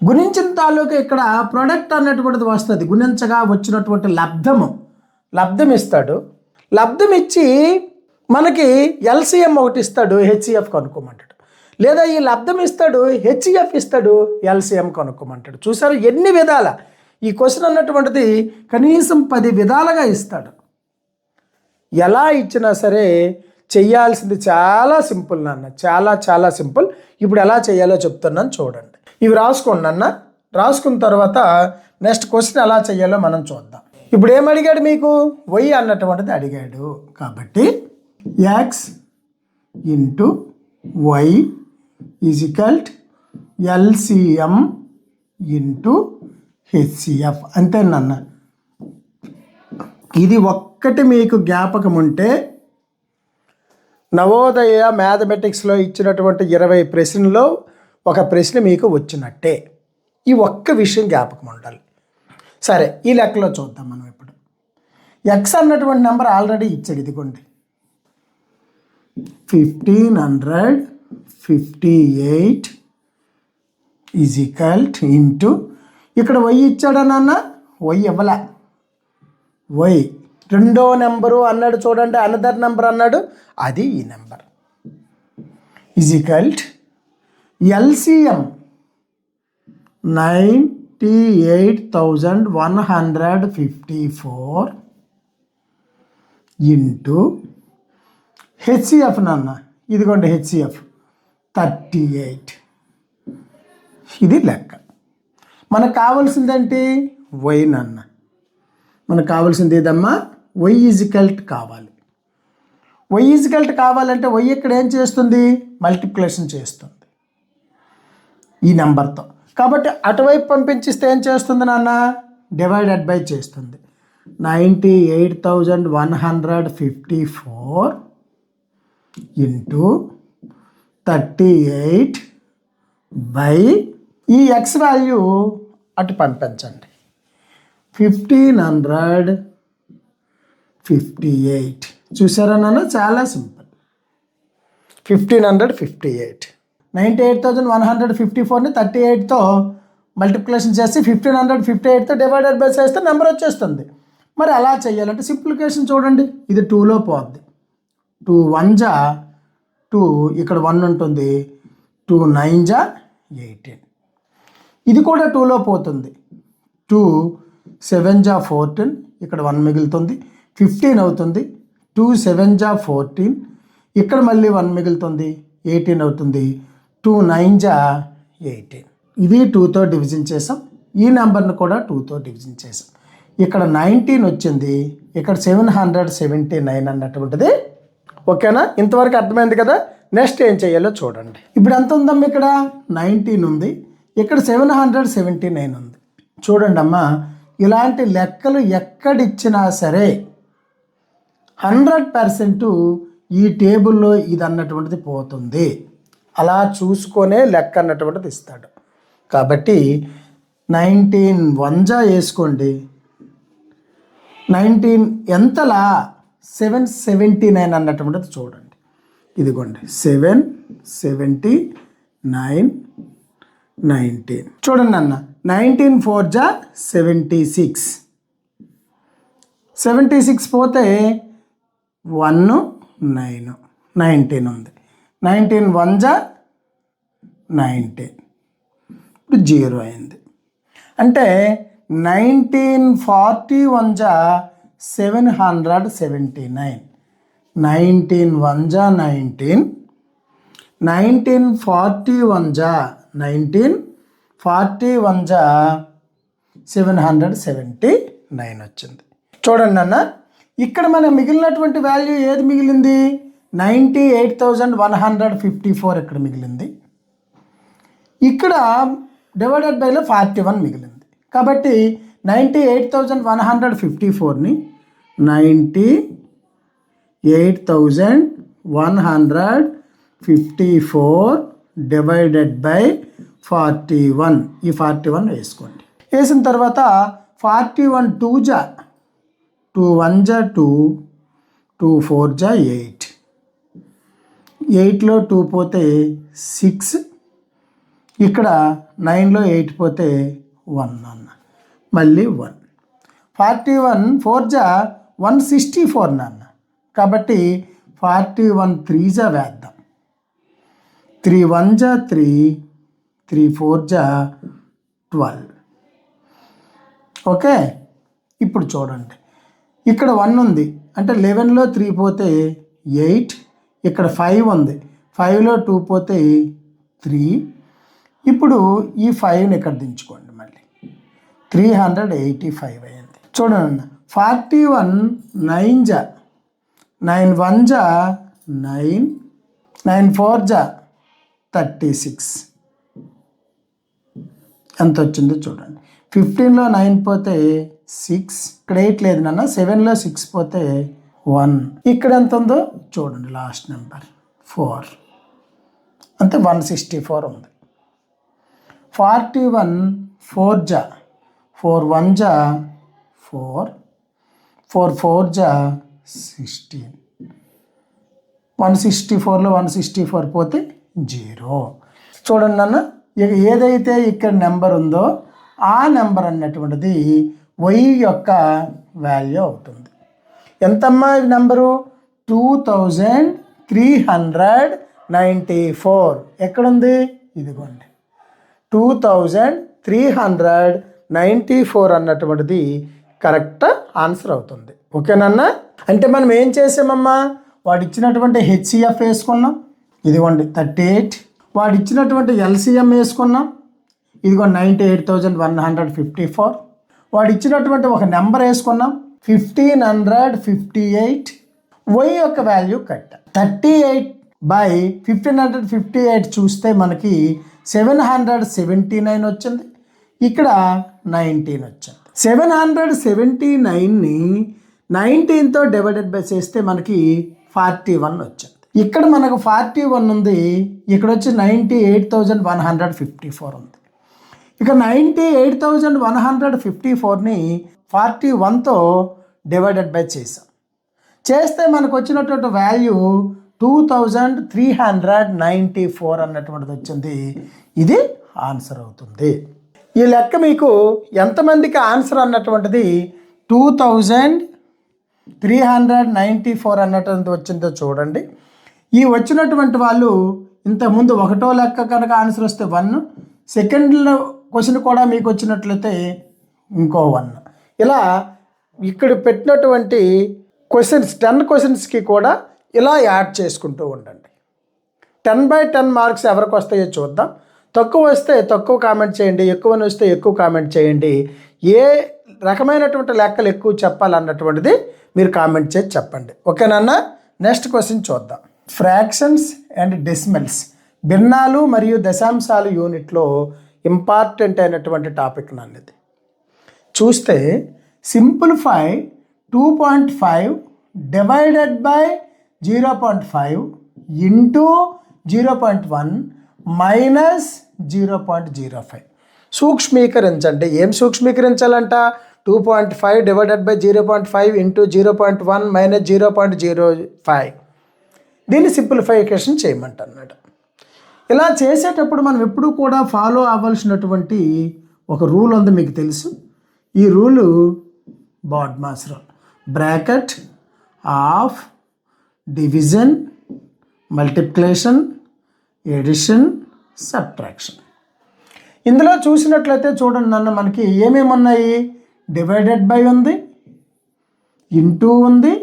[SPEAKER 1] గుణించిన తాలూకు ఇక్కడ ప్రోడక్ట్ అన్నటువంటిది వస్తుంది. గుణించగా వచ్చినటువంటి లబ్ధం ఇస్తాడు. లబ్ధం ఇచ్చి మనకి ఎల్సిఎం ఒకటి ఇస్తాడు, హెచ్సిఎఫ్ కనుక్కోమంటాడు. లేదా ఈ లబ్ధం ఇస్తాడు, హెచ్సిఎఫ్ ఇస్తాడు, ఎల్సిఎం కనుక్కోమంటాడు. చూసారు ఎన్ని విధాల ఈ క్వశ్చన్ అన్నటువంటిది కనీసం 10 విధాలుగా ఇస్తాడు. ఎలా ఇచ్చినా సరే చెయ్యాల్సింది చాలా సింపుల్ నాన్న, చాలా చాలా సింపుల్. ఇప్పుడు ఎలా చేయాలో చెప్తున్నాను చూడండి. ఇవి రాసుకోండి నాన్న. రాసుకున్న తర్వాత నెక్స్ట్ క్వశ్చన్ ఎలా చేయాలో మనం చూద్దాం. ఇప్పుడు ఏం అడిగాడు మీకు? వై అన్నటువంటిది అడిగాడు. కాబట్టి X into Y is equal LCM into HCF. అంతేనన్న. ఇది ఒక్కటి మీకు జ్ఞాపకం ఉంటే నవోదయ మ్యాథమెటిక్స్లో ఇచ్చినటువంటి 20 ప్రశ్నల్లో ఒక ప్రశ్న మీకు వచ్చినట్టే. ఈ ఒక్క విషయం జ్ఞాపకం ఉండాలి. సరే, ఈ లెక్కలో చూద్దాం మనం ఇప్పుడు. ఎక్స్ అన్నటువంటి నెంబర్ ఆల్రెడీ ఇచ్చాడు, ఇదిగోండి 1558 ఈజ్ ఈక్వల్ ఇంటూ ఇక్కడ వై ఇచ్చాడా నాన్న? వై ఇవ్వలే. వై రెండో నెంబరు అన్నాడు చూడండి, అనదర్ నెంబర్ అన్నాడు, అది ఈ number. Is equal LCM 98,154 into HCF నాన్న, ఇదిగోండి హెచ్సిఎఫ్ 38. ఇది లెక్క. మనకు కావాల్సిందేంటి? వై నాన్న. మనకు కావాల్సింది ఏదమ్మా? వై ఈజికల్ట్ కావాలి. వై ఈజికల్ట్ కావాలంటే వై ఇక్కడ ఏం చేస్తుంది? మల్టిప్లికేషన్ చేస్తుంది ఈ నెంబర్తో. కాబట్టి అటువైపు పంపించిస్తే ఏం చేస్తుంది నాన్న? డివైడెడ్ బై చేస్తుంది. 98,154 ఇంటూ 38 బై ఈ ఎక్స్ వాల్యూ అటు పంపించండి. 1558. చూసారా నాన్న? చాలా సింపుల్. 1558. 98,154ని 38తో మల్టిప్లికేషన్ చేసి 1558తో డివైడెడ్ బై చేస్తే నెంబర్ వచ్చేస్తుంది. మరి అలా చేయాలంటే సింప్లికేషన్ చూడండి. ఇది 2లో పోద్ది. 2 1 జా 2, ఇక్కడ 1 ఉంటుంది. 2 9 జా 18. ఇది కూడా 2లో పోతుంది. 2 7 జా 14, ఇక్కడ 1 మిగులుతుంది. 15 అవుతుంది. 2 7 జా 14, ఇక్కడ మళ్ళీ 1 మిగులుతుంది. 18 అవుతుంది. 2 9 జా 18. ఇది 2తో డివిజన్ చేసాం. ఈ నెంబర్ని కూడా 2తో డివిజన్ చేసాం. ఇక్కడ 19 వచ్చింది, ఇక్కడ 779 అన్నటువంటిది. ఓకేనా? ఇంతవరకు అర్థమైంది కదా? నెక్స్ట్ ఏం చేయాలో చూడండి. ఇప్పుడు ఎంత ఉందమ్మా? ఇక్కడ 19 ఉంది, ఇక్కడ 779 ఉంది. చూడండి అమ్మా, ఇలాంటి లెక్కలు ఎక్కడిచ్చినా సరే 100% ఈ టేబుల్లో ఇది అన్నటువంటిది పోతుంది. అలా చూసుకొనే లెక్క అన్నటువంటిది ఇస్తాడు. కాబట్టి 19 1 జా వేసుకోండి. 19 ఎంతలా? 779 అన్నటువంటిది చూడండి. ఇదిగోండి 779 19. చూడండి అన్న, 19 4 జా 76. 76 పోతే 1 9 19 ఉంది. 19 1 జా 19, ఇప్పుడు 0 అయింది. అంటే 1941 జా 779. 19 1 జా 19, 1941 జా 19, 41 జా 779 వచ్చింది. చూడండి అన్న, ఇక్కడ మనకు మిగిలినటువంటి వాల్యూ ఏది మిగిలింది? 98,154 ఇక్కడ మిగిలింది. ఇక్కడ డివైడెడ్ బైలో 41 మిగిలింది. కాబట్టి 98,154ని 98,154 డివైడెడ్ బై 41. ఈ 41 వేసుకోండి. వేసిన తర్వాత 41 2 జా 2 1 జా 2, 2 4 జా 8. 8లో 2 పోతే 6, ఇక్కడ 9లో 8 పోతే 1 అన్న, మళ్ళీ 1. 41 4 జా 164 నాన్న. కాబట్టి 41 3 జా వేద్దాం. 3 1 జా 3, 3 4 జా 12. ఓకే, ఇప్పుడు చూడండి, ఇక్కడ 1 ఉంది అంటే 11లో 3 పోతే 8, ఇక్కడ 5 ఉంది, 5లో 2 పోతే 3. ఇప్పుడు ఈ 5ని ఇక్కడ దించుకోండి, మళ్ళీ 385 అయింది. చూడండి, 41 9 జా 9 1 జా 9, 9 4 జా 36. ఎంత వచ్చిందో చూడండి. 15లో 9 పోతే 6, ఇక్కడ 8 లేదు నాన్న, 7లో 6 పోతే 1, ఇక్కడ ఎంత ఉందో చూడండి, లాస్ట్ నెంబర్ 4, అంతే 164 ఉంది. 41 4 జా 4 1 జా 4, 4 4 జా 16, 164లో 164 పోతే 0. చూడండి నాన్న, ఏదైతే ఇక్కడ నెంబర్ ఉందో ఆ నెంబర్ అన్నటువంటిది y యొక్క వాల్యూ అవుతుంది. ఎంతమ్మా ఈ నెంబరు? 2394. ఎక్కడుంది? ఇదిగోండి, 2394 అన్నటువంటిది కరెక్ట్ ఆన్సర్ అవుతుంది. ఓకేనన్నా? అంటే మనం ఏం చేసామమ్మా, వాడు ఇచ్చినటువంటి హెచ్సిఎఫ్ వేసుకున్నాం, ఇదిగోండి 38. వాడు ఇచ్చినటువంటి ఎల్సిఎం వేసుకున్నాం, ఇదిగో 98,154. వాడు ఇచ్చినటువంటి ఒక నెంబర్ వేసుకున్నాం 1558. y యొక్క వాల్యూ కట్ట 38/1558 చూస్తే మనకి 779 వచ్చింది, ఇక్కడ 19 వచ్చింది. 779ని 19తో డివైడెడ్ బై చేస్తే మనకి 41 వచ్చింది. ఇక్కడ మనకు 41 ఉంది, ఇక్కడ వచ్చి 98,154 ఉంది. ఇక 98,154ని 41తో డివైడెడ్ బై చేస్తే మనకు వచ్చినటువంటి వాల్యూ 2394 అన్నటువంటిది వచ్చింది. ఇది ఆన్సర్ అవుతుంది. ఈ లెక్క మీకు ఎంతమందికి ఆన్సర్ అన్నటువంటిది 2394 అన్నటువంటిది వచ్చిందో చూడండి. ఈ వచ్చినటువంటి వాళ్ళు ఇంతకుముందు ఒకటో లెక్క కనుక ఆన్సర్ వస్తే 1, సెకండ్లో క్వశ్చన్ కూడా మీకు వచ్చినట్లయితే ఇంకో 1. ఇలా ఇక్కడ పెట్టినటువంటి క్వశ్చన్స్ 10 క్వశ్చన్స్కి కూడా ఇలా యాడ్ చేసుకుంటూ ఉండండి. 10/10 మార్క్స్ ఎవరికి వస్తాయో చూద్దాం. తక్కువ వస్తే తక్కువ కామెంట్ చేయండి, ఎక్కువ వస్తే ఎక్కువ కామెంట్ చేయండి. ఏ రకమైనటువంటి లెక్కలు ఎక్కువ చెప్పాలన్నటువంటిది మీరు కామెంట్ చేసి చెప్పండి. ఓకేనన్నా? నెక్స్ట్ క్వశ్చన్ చూద్దాం. ఫ్రాక్షన్స్ అండ్ డెసిమల్స్, భిన్నాలు మరియు దశాంశాలు యూనిట్లో ఇంపార్టెంట్ అయినటువంటి టాపిక్ నన్నది. చూస్తే simplify 2.5 divided by 0.5 into 0.1 minus 0.05. సూక్ష్మీకరించండి. ఏం సూక్ష్మీకరించాలంట? 2.5 డివైడెడ్ బై 0.5 ఇంటూ 0.1 మైనస్ 0.05. దీన్ని సింప్లిఫికేషన్ చేయమంటున్నాడు. ఇలా చేసేటప్పుడు మనం ఎప్పుడు కూడా ఫాలో అవ్వాల్సినటువంటి ఒక రూల్ ఉంది, మీకు తెలుసు. ఈ rule BODMAS rule. Bracket of division, multiplication, addition, subtraction. ఇందులో చూసినట్లయితే చూడండి నన్ను, మనకి ఏమేమి ఉన్నాయి? డివైడెడ్ బై ఉంది, ఇంటూ ఉంది,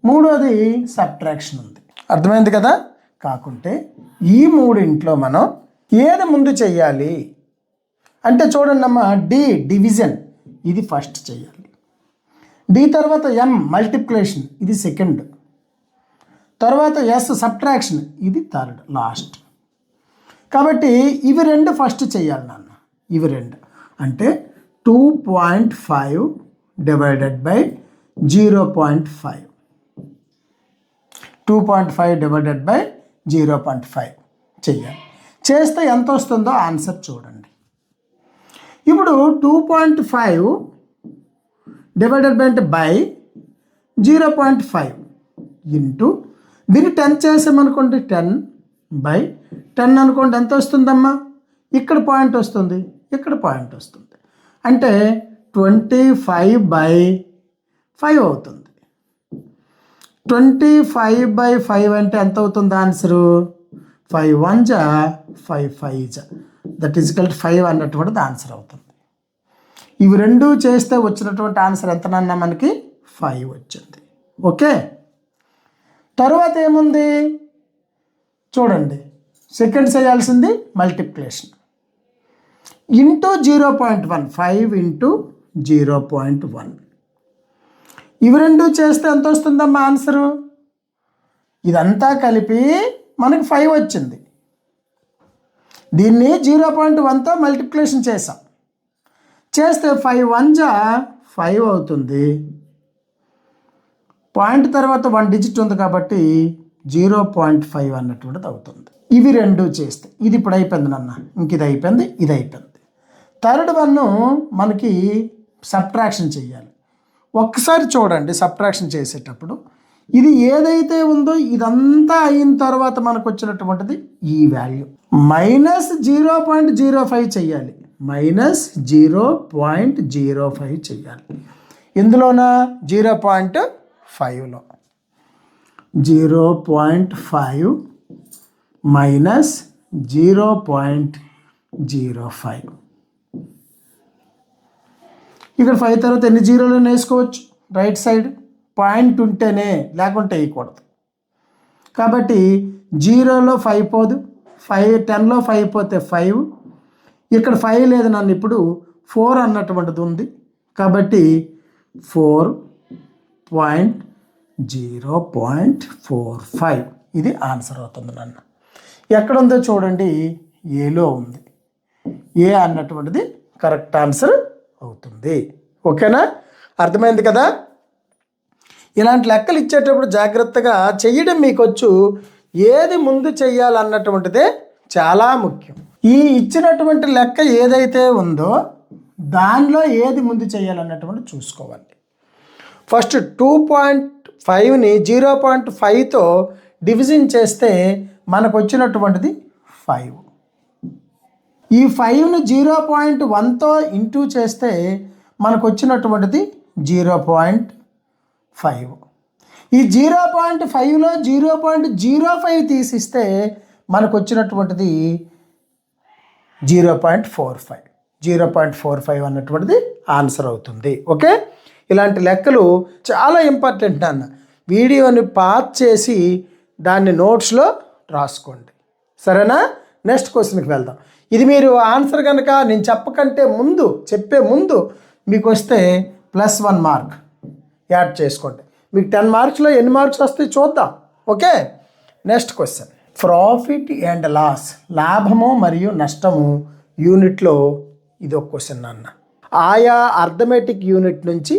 [SPEAKER 1] మూడోది సబ్ట్రాక్షన్ ఉంది. అర్థమైంది కదా? కాకుంటే ఈ మూడింట్లో మనం ఏది ముందు చెయ్యాలి అంటే చూడండి అమ్మ, డివిజన్ ఇది ఫస్ట్ చేయాలి, డి తర్వాత మల్టిప్లికేషన్ ఇది సెకండ్, తర్వాత సబ్ట్రాక్షన్ ఇది థర్డ్ లాస్ట్. కాబట్టి ఇవి రెండు ఫస్ట్ చేయాలి నాన్న. ఇవి రెండు అంటే 2.5 డివైడెడ్ బై 0.5, 2.5 డివైడెడ్ బై 0.5 చెయ్యాలి. చేస్తే ఎంత వస్తుందో ఆన్సర్ చూడండి. ఇప్పుడు 2.5 డివైడెడ్ బై అంటే బై 0.5 ఇంటూ దీన్ని 10 చేసామనుకోండి, 10/10 అనుకోండి, ఎంత వస్తుందమ్మా? ఇక్కడ పాయింట్ వస్తుంది, ఇక్కడ పాయింట్ వస్తుంది, అంటే 25/5 అవుతుంది. 25/5 అంటే ఎంత అవుతుంది ఆన్సరు? 5 1 జా 5 5 జా దట్ ఈజ్ ఈక్వల్ టు 5 అన్నటువంటిది ఆన్సర్ అవుతుంది. ఇవి రెండు చేస్తే వచ్చినటువంటి ఆన్సర్ ఎంతనన్నా మనకి 5 వచ్చింది. ఓకే, తర్వాత ఏముంది చూడండి, సెకండ్ చేయాల్సింది మల్టిప్లికేషన్ ఇంటూ 0.1, 5 ఇంటూ 0.1. ఇవి రెండు చేస్తే ఎంత వస్తుందమ్మా ఆన్సరు? ఇదంతా కలిపి మనకి 5 వచ్చింది. దీన్ని 0.1తో మల్టిప్లికేషన్ చేసాం, చేస్తే 5 1 జా 5 అవుతుంది. పాయింట్ తర్వాత 1 డిజిట్ ఉంది కాబట్టి 0.5 అన్నటువంటిది అవుతుంది. ఇవి రెండు చేస్తే ఇది ఇప్పుడు అయిపోయింది నాన్న, ఇంక ఇది అయిపోయింది, ఇది అయిపోయింది. థర్డ్ వన్ మనకి సబ్ట్రాక్షన్ చేయాలి. ఒక్కసారి చూడండి, సబ్ట్రాక్షన్ చేసేటప్పుడు ఇది ఏదైతే ఉందో ఇదంతా అయిన తర్వాత మనకు వచ్చినటువంటిది ఈ వాల్యూ -0.05 చెయ్యాలి, -0.05 చెయ్యాలి. ఇందులోన 0.5లో 0.5 -0.05. ఇక్కడ 5 తర్వాత ఎన్ని జీరోలు వేసుకోవచ్చు, రైట్ సైడ్ పాయింట్ ఉంటేనే, లేకుంటే వేయకూడదు. కాబట్టి 0లో 5 పోదు, 10లో 5 పోతే 5, ఇక్కడ 5 లేదు నన్ను, ఇప్పుడు 4 అన్నటువంటిది ఉంది కాబట్టి 4.0.45 ఇది ఆన్సర్ అవుతుంది నన్ను. ఎక్కడుందో చూడండి, ఏలో ఉంది, ఏ అన్నటువంటిది కరెక్ట్ ఆన్సర్ అవుతుంది. ఓకేనా, అర్థమైంది కదా? ఇలాంటి లెక్కలు ఇచ్చేటప్పుడు జాగ్రత్తగా చెయ్యడం మీకు వచ్చు, ఏది ముందు చెయ్యాలన్నటువంటిదే చాలా ముఖ్యం. ఈ ఇచ్చినటువంటి లెక్క ఏదైతే ఉందో దానిలో ఏది ముందు చేయాలన్నటువంటి చూసుకోవాలి. ఫస్ట్ 2.5ని 0.5తో డివిజన్ చేస్తే మనకు వచ్చినటువంటిది 5. ఈ 5ని 0.1తో ఇంటూ చేస్తే మనకు వచ్చినటువంటిది 0.5. ఈ 0.5లో 0.05 తీసిస్తే మనకు వచ్చినటువంటిది 0.45. 0.45 అన్నటువంటిది ఆన్సర్ అవుతుంది. ఓకే, ఇలాంటి లెక్కలు చాలా ఇంపార్టెంట్ నాన్న. వీడియోని పాజ్ చేసి దాన్ని నోట్స్లో రాసుకోండి, సరేనా? నెక్స్ట్ క్వశ్చన్కి వెళ్దాం. ఇది మీరు ఆన్సర్ కనుక నేను చెప్పే ముందు మీకు వస్తే +1 మార్క్ యాడ్ చేసుకోండి. మీకు 10 మార్క్స్లో ఎన్ని మార్క్స్ వస్తాయి చూద్దాం. Okay, next question, profit and loss, లాభము మరియు నష్టము యూనిట్లో ఇది ఒక క్వశ్చన్ నాన్న. ఆయా అర్థమెటిక్ యూనిట్ నుంచి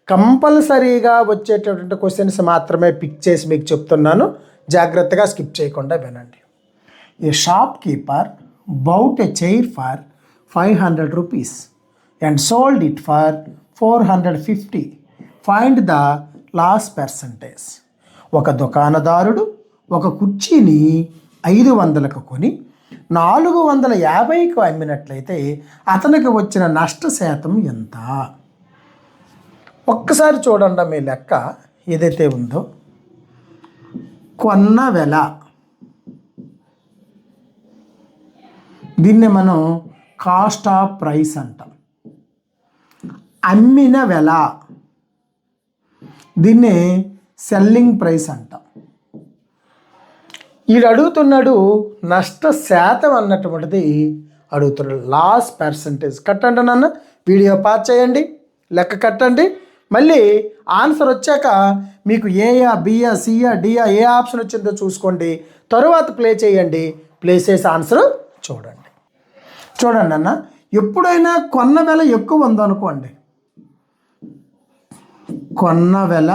[SPEAKER 1] కంపల్సరీగా వచ్చేటటువంటి క్వశ్చన్స్ మాత్రమే పిక్ చేసి మీకు చెప్తున్నాను, జాగ్రత్తగా స్కిప్ చేయకుండా వినండి. A shopkeeper bought a chair for 500 rupees and sold it for 450. Find the loss percentage. ఒక దుకాణదారుడు ఒక కుర్చీని 500కు కొని 450కు అమ్మినట్లయితే అతనికి వచ్చిన నష్ట శాతం ఎంత? ఒక్కసారి చూడండి మీ లెక్క ఏదైతే ఉందో, కొన్న వెల, దీన్ని మనం కాస్ట్ ఆఫ్ ప్రైస్ అంటాం. అమ్మిన వెల, దీన్ని సెల్లింగ్ ప్రైస్ అంటాం. వీడు అడుగుతున్నాడు నష్ట శాతం అన్నటువంటిది అడుగుతున్నాడు, లాస్ పర్సంటేజ్. కట్టండి నాన్న, వీడియో పాజ్ చేయండి, లెక్క కట్టండి. మళ్ళీ ఆన్సర్ వచ్చాక మీకు ఏయా బియా సియా డియా ఏ ఆప్షన్ వచ్చిందో చూసుకోండి, తరువాత ప్లే చేయండి. ప్లే చేసి ఆన్సర్ చూడండి అన్న. ఎప్పుడైనా కొన్న వెల ఎక్కువ ఉందనుకోండి, కొన్న వెల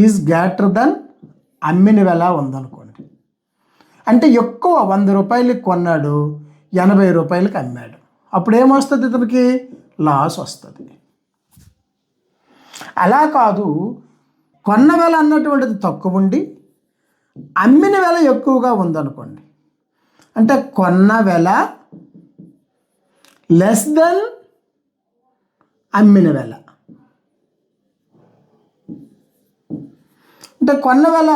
[SPEAKER 1] ఈజ్ గ్రేటర్ దెన్ అమ్మిన వెల ఉందనుకోండి, అంటే ఎక్కువ 100 రూపాయలకి కొన్నాడు, 80 రూపాయలకి అమ్మాడు, అప్పుడు ఏమొస్తుంది? ఇతనికి లాస్ వస్తుంది. అలా కాదు, కొన్న వెల అన్నటువంటిది తక్కువ ఉండి అమ్మిన వెల ఎక్కువగా ఉందనుకోండి, అంటే కొన్న వెల లెస్ దెన్ అమ్మిన వెల. అంటే కొన్న వెల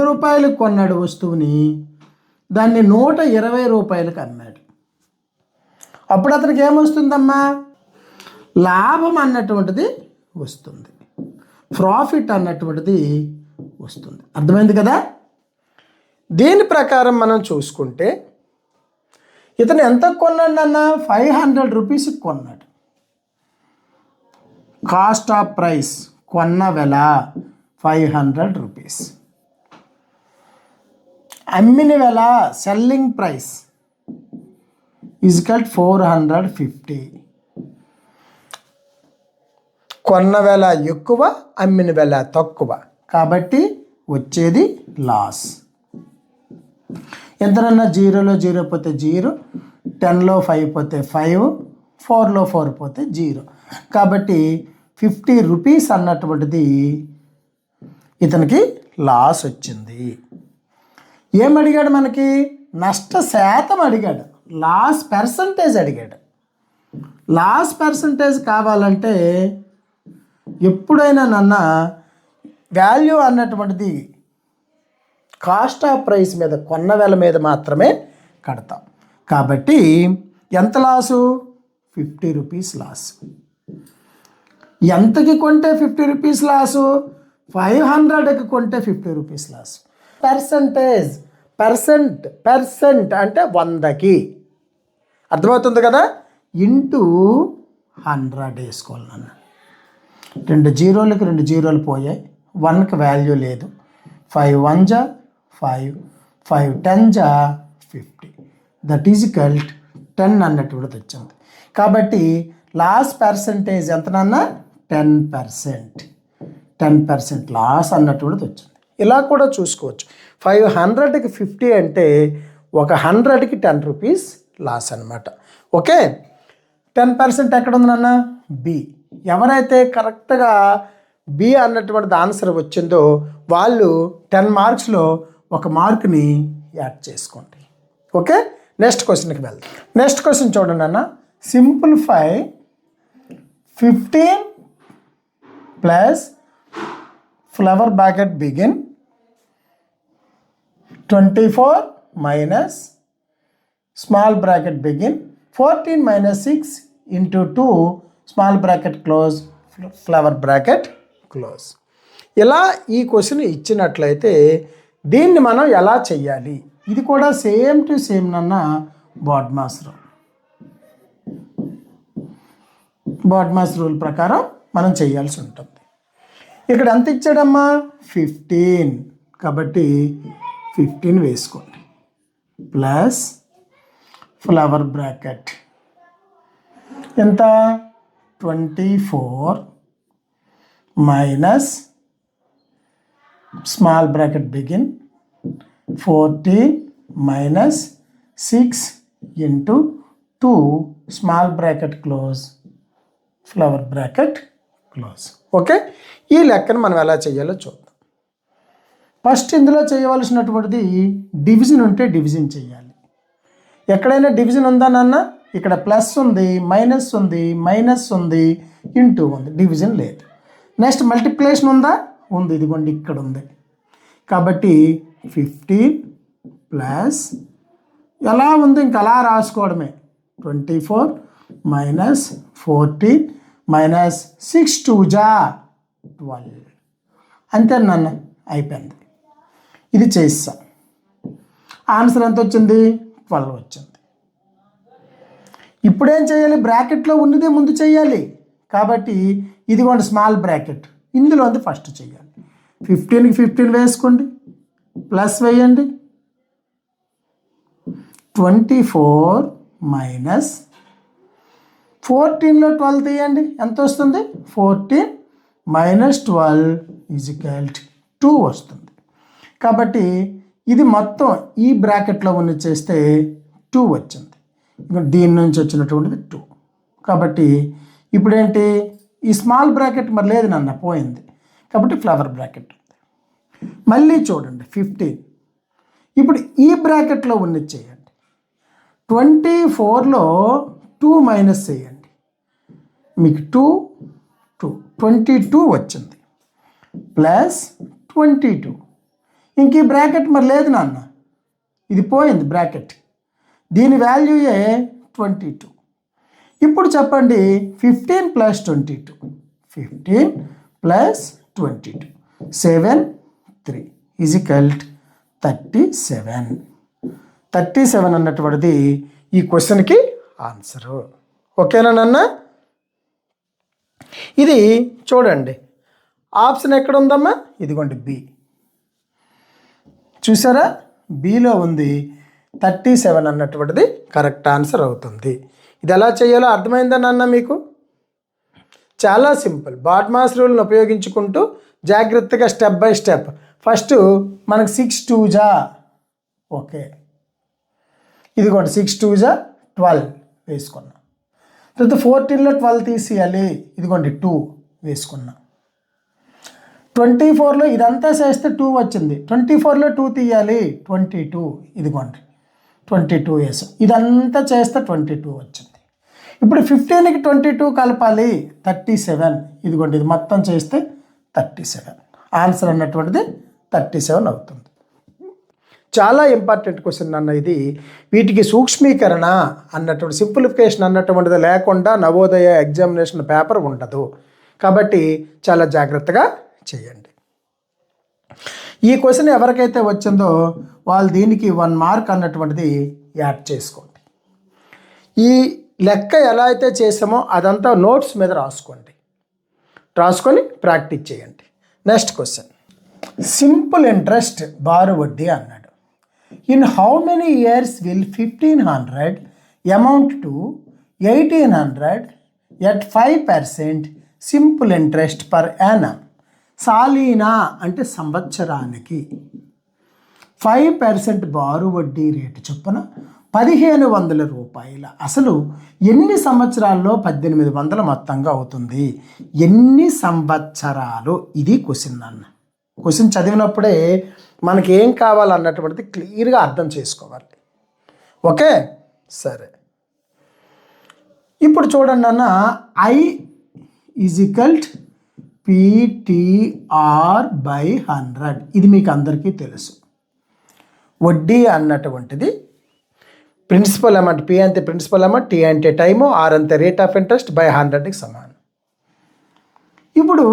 [SPEAKER 1] రూపాయలకు కొన్నాడు వస్తువుని, దాన్ని 120 రూపాయలకు అమ్మాడు. అప్పుడు అతనికి ఏమొస్తుందమ్మా? లాభం అన్నటువంటిది వస్తుంది, ప్రాఫిట్ అన్నటువంటిది వస్తుంది. అర్థమైంది కదా? దీని ప్రకారం మనం చూసుకుంటే ఇతను ఎంత కొన్నాడు అన్న? 500 రూపీస్కి కొన్నాడు. కాస్ట్ ఆఫ్ ప్రైస్, కొన్న వెల 500 రూపీస్. అమ్మిన వెల, సెల్లింగ్ ప్రైస్ ఈజ్వల్ 450. కొన్న వెల ఎక్కువ, అమ్మిన వెల తక్కువ, కాబట్టి వచ్చేది లాస్. ఎంతనన్నా 0లో 0 పోతే 0, 10లో 5 పోతే 5, 4లో 4 పోతే 0. కాబట్టి 50 రూపీస్ అన్నటువంటిది ఇతనికి లాస్ వచ్చింది. ఏమడిగాడు మనకి? నష్ట శాతం అడిగాడు, లాస్ పర్సంటేజ్ అడిగాడు. లాస్ పర్సంటేజ్ కావాలంటే ఎప్పుడైనా వాల్యూ అన్నటువంటిది కాస్ట్ ఆఫ్ ప్రైస్ మీద, కొన్న వెల మీద మాత్రమే కడతాం. కాబట్టి ఎంత లాసు? 50 rupees loss. ఎంతకి కొంటే 50 రూపీస్ లాసు? 500కి కొంటే 50 రూపీస్ లాస్. పర్సంటేజ్, పర్సెంట్ అంటే 100కి. అర్థమవుతుంది కదా? ఇంటూ 100 వేసుకోవాలి నాన్న. 2 జీరోలకి 2 జీరోలు పోయాయి, 1కి వాల్యూ లేదు. 5 1 జా 5, 5 10 జా 50, దట్ ఈజ్ ఈక్వల్ 10 అన్నటువంటిది వచ్చింది. కాబట్టి లాస్ పర్సంటేజ్ ఎంతనన్నా? 10%. 10% లాస్ అన్నటువంటిది వచ్చింది. ఇలా కూడా చూసుకోవచ్చు. 500కి 50 అంటే 100కి 10 రూపీస్ లాస్ అనమాట. ఓకే, 10% ఎక్కడ ఉంది నాన్న? బి. ఎవరైతే కరెక్ట్గా బి అన్నటువంటిది ఆన్సర్ వచ్చిందో వాళ్ళు 10 మార్క్స్లో 1 మార్క్ని యాడ్ చేసుకోండి. ఓకే, నెక్స్ట్ క్వశ్చన్కి వెళ్దాం. నెక్స్ట్ క్వశ్చన్ చూడండి అన్న. Simplify 15 plus flower bracket begin 24 minus small bracket begin 14 minus 6 into 2 small bracket close flower bracket close. ఇలా ఈ క్వశ్చన్ ఇచ్చినట్లయితే దీన్ని మనం ఎలా చెయ్యాలి? ఇది కూడా సేమ్ టు సేమ్ నన్న బాడ్మాస్ రూల్ ప్రకారం మనం చేయాల్సి ఉంటుంది. ఇక్కడ ఎంత ఇచ్చాడమ్మా? 15. కాబట్టి 15 వేసుకోండి ప్లస్ ఫ్లవర్ బ్రాకెట్ ఎంత? 24 minus small bracket begin 14 minus 6 into 2 small bracket close flower bracket close. Okay, ఈ లెక్కను మనం ఎలా చేయాలో చూద్దాం. ఫస్ట్ ఇందులో చేయవలసినటువంటిది డివిజన్ ఉంటే డివిజన్ చేయాలి. ఎక్కడైనా డివిజన్ ఉందా నాన్న? ఇక్కడ ప్లస్ ఉంది, మైనస్ ఉంది, మైనస్ ఉంది, ఇంటూ ఉంది, డివిజన్ లేదు. నెక్స్ట్ మల్టిప్లికేషన్ ఉందా? ఉంది, ఇదిగోండి ఇక్కడ ఉంది. కాబట్టి 15 ప్లస్ ఎలా ఉంది ఇంక అలా రాసుకోవడమే 24 మైనస్ 14 మైనస్ 6 2 జా 12. అంతే నాన్న, అయిపోయింది. ఇది చేస్తాం. ఆన్సర్ ఎంత వచ్చింది? 12 వచ్చింది. ఇప్పుడేం చేయాలి? బ్రాకెట్లో ఉన్నదే ముందు చేయాలి. కాబట్టి ఇదిగోండి స్మాల్ బ్రాకెట్, ఇందులో ఉంది ఫస్ట్ చేయాలి. 15కి 15 వేసుకోండి, ప్లస్ వేయండి 24 మైనస్ 14లో 12 తీయండి, ఎంత వస్తుంది? 14 మైనస్ 12 ఈజ్ ఈక్వల్ టు 2 వస్తుంది. కాబట్టి ఇది మొత్తం ఈ బ్రాకెట్లో ఉన్న చేస్తే 2 వచ్చింది. దీని నుంచి వచ్చినటువంటిది 2. కాబట్టి ఇప్పుడేంటి? ఈ స్మాల్ బ్రాకెట్ మరి లేదు నాన్న, పోయింది. కాబట్టి ఫ్లవర్ బ్రాకెట్ ఉంది. మళ్ళీ చూడండి 15. ఇప్పుడు ఈ బ్రాకెట్లో ఉన్నది చేయండి. 24లో 2 మైనస్ చేయండి, మీకు 2 22 వచ్చింది. ప్లస్ 22 ఇంక ఈ బ్రాకెట్ మరి లేదు నాన్న, ఇది పోయింది బ్రాకెట్, దీని వాల్యూయే 22. ఇప్పుడు చెప్పండి 15 + 22, 15 + 22, 7 3 = 37. 37 అన్నటువంటిది ఈ క్వశ్చన్కి ఆన్సరు. ఓకేనా నాన్న? ఇది చూడండి, ఆప్షన్ ఎక్కడ ఉందమ్మా? ఇదిగోండి బి. చూసారా, బిలో ఉంది. 37 అన్నటువంటిది కరెక్ట్ ఆన్సర్ అవుతుంది. ఇది ఎలా చేయాలో అర్థమైందా నాన్న మీకు? చాలా సింపుల్. బాడ్మాస్ రూల్ని ఉపయోగించుకుంటూ జాగ్రత్తగా స్టెప్ బై స్టెప్. ఫస్ట్ మనకు 6 2 జా, ఓకే, ఇదిగోండి 6 2 జా 12 వేసుకున్నాం. తర్వాత 14లో 12 తీసేయాలి, ఇదిగోండి 2 వేసుకున్నాం. 24లో ఇదంతా చేస్తే 2 వచ్చింది, 24లో 2 తీయాలి, 22, ఇదిగోండి 22 వేసాం. ఇదంతా చేస్తే 22 వచ్చింది. ఇప్పుడు 15కి 22 కలపాలి, 37, ఇదిగోండి ఇది మొత్తం చేస్తే 37. ఆన్సర్ అన్నటువంటిది 37 అవుతుంది. చాలా ఇంపార్టెంట్ క్వశ్చన్ అన్న ఇది. వీటికి సూక్ష్మీకరణ అన్నటువంటి సింప్లిఫికేషన్ అన్నటువంటిది లేకుండా నవోదయ ఎగ్జామినేషన్ పేపర్ ఉండదు. కాబట్టి చాలా జాగ్రత్తగా చేయండి. ఈ క్వశ్చన్ ఎవరికైతే వచ్చిందో వాళ్ళు దీనికి 1 మార్క్ అన్నటువంటిది యాడ్ చేసుకోండి. ఈ లెక్క ఎలా అయితే చేసామో అదంతా నోట్స్ మీద రాసుకోండి, రాసుకొని ప్రాక్టీస్ చేయండి. నెక్స్ట్ క్వశ్చన్, సింపుల్ ఇంట్రెస్ట్ బారు వడ్డీ అన్నాడు. In how many years will 1500 amount to 1800 at 5% simple interest per annum? సాలీనా అంటే సంవత్సరానికి 5% బారు వడ్డీ రేటు చొప్పున 1500 రూపాయల అసలు ఎన్ని సంవత్సరాల్లో 1800 మొత్తంగా అవుతుంది? ఎన్ని సంవత్సరాలు? ఇది క్వశ్చన్ అన్న. క్వశ్చన్ చదివినప్పుడే మనకి ఏం కావాలన్నటువంటిది క్లియర్గా అర్థం చేసుకోవాలి. ఓకే, సరే. ఇప్పుడు చూడండి అన్న, I = PTR/100. ఇది మీకు అందరికీ తెలుసు. వడ్డీ అన్నటువంటిది ప్రిన్సిపల్ అమౌంట్, P అంటే ప్రిన్సిపల్ అమౌంట్, T అంటే టైము, R అంటే రేట్ ఆఫ్ ఇంట్రెస్ట్ బై 100కి సమానం. ఇప్పుడు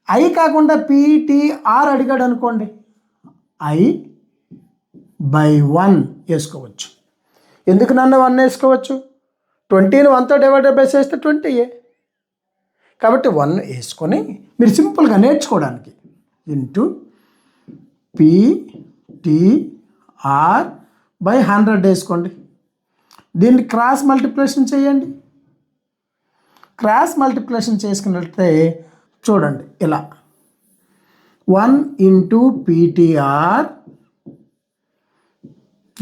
[SPEAKER 1] I కాకుండా PTR అడిగాడు అనుకోండి, I/1 వేసుకోవచ్చు. ఎందుకు నన్ను 1 వేసుకోవచ్చు? 20ని 1తో డివైడెడ్ బై చేస్తే 20. కాబట్టి 1 వేసుకొని మీరు సింపుల్గా నేర్చుకోవడానికి ఇంటూ PTR/100 వేసుకోండి. దీన్ని క్రాస్ మల్టిప్లికేషన్ చేయండి. క్రాస్ మల్టిప్లికేషన్ చేసుకున్నట్లయితే చూడండి ఇలా 1 × PTR =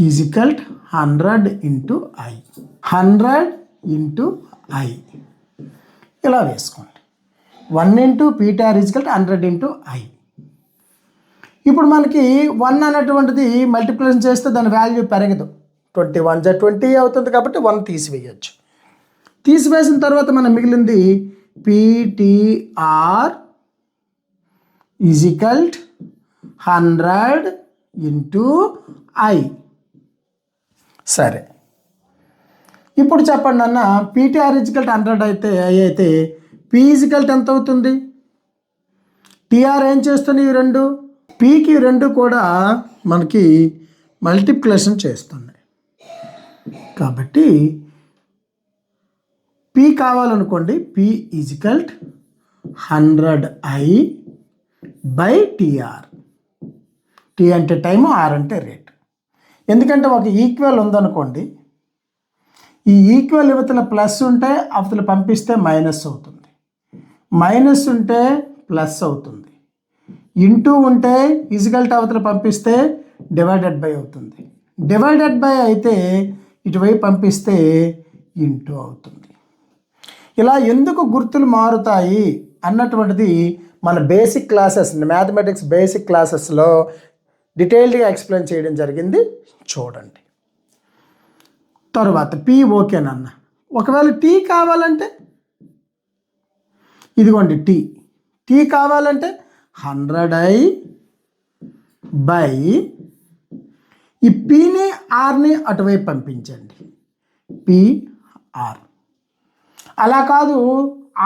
[SPEAKER 1] 100 × I, 100 × I ఇలా వేసుకోండి. 1 × PTR = 100 × I. ఇప్పుడు మనకి 1 అన్నటువంటిది మల్టిప్లికేషన్ చేస్తే దాని వాల్యూ పెరగదు, 21 × 20 అవుతుంది. కాబట్టి 1 తీసివేయచ్చు. తీసివేసిన తర్వాత మనం మిగిలింది PTR = 100 × I. సరే, ఇప్పుడు చెప్పండి అన్న, PTR = 100 అయితే I అయితే P = ఎంత అవుతుంది? TR ఏం చేస్తుంది? ఈ రెండు Pకి రెండు కూడా మనకి మల్టిప్లికేషన్ చేస్తున్నాయి. కాబట్టి P కావాలనుకోండి, P = 100I/TR. T అంటే టైము, R అంటే రేట్. ఎందుకంటే ఒక ఈక్వల్ ఉందనుకోండి, ఈ ఈక్వల్ యువతల ప్లస్ ఉంటే అవతల పంపిస్తే మైనస్ అవుతుంది, మైనస్ ఉంటే ప్లస్ అవుతుంది, ఇంటూ ఉంటే ఈజ్గల్ట్ అవతల పంపిస్తే డివైడెడ్ బై అవుతుంది, డివైడెడ్ బై అయితే ఇటువైపు పంపిస్తే ఇంటూ అవుతుంది. ఇలా ఎందుకు గుర్తులు మారుతాయి అన్నటువంటిది మన బేసిక్ క్లాసెస్, మ్యాథమెటిక్స్ బేసిక్ క్లాసెస్లో డీటెయిల్డ్గా ఎక్స్ప్లెయిన్ చేయడం జరిగింది, చూడండి. తర్వాత P ఓకేనన్న. ఒకవేళ T కావాలంటే ఇదిగోండి T కావాలంటే 100I బై ఈ పీని ఆర్ని అటువైపు పంపించండి, పిఆర్. అలా కాదు,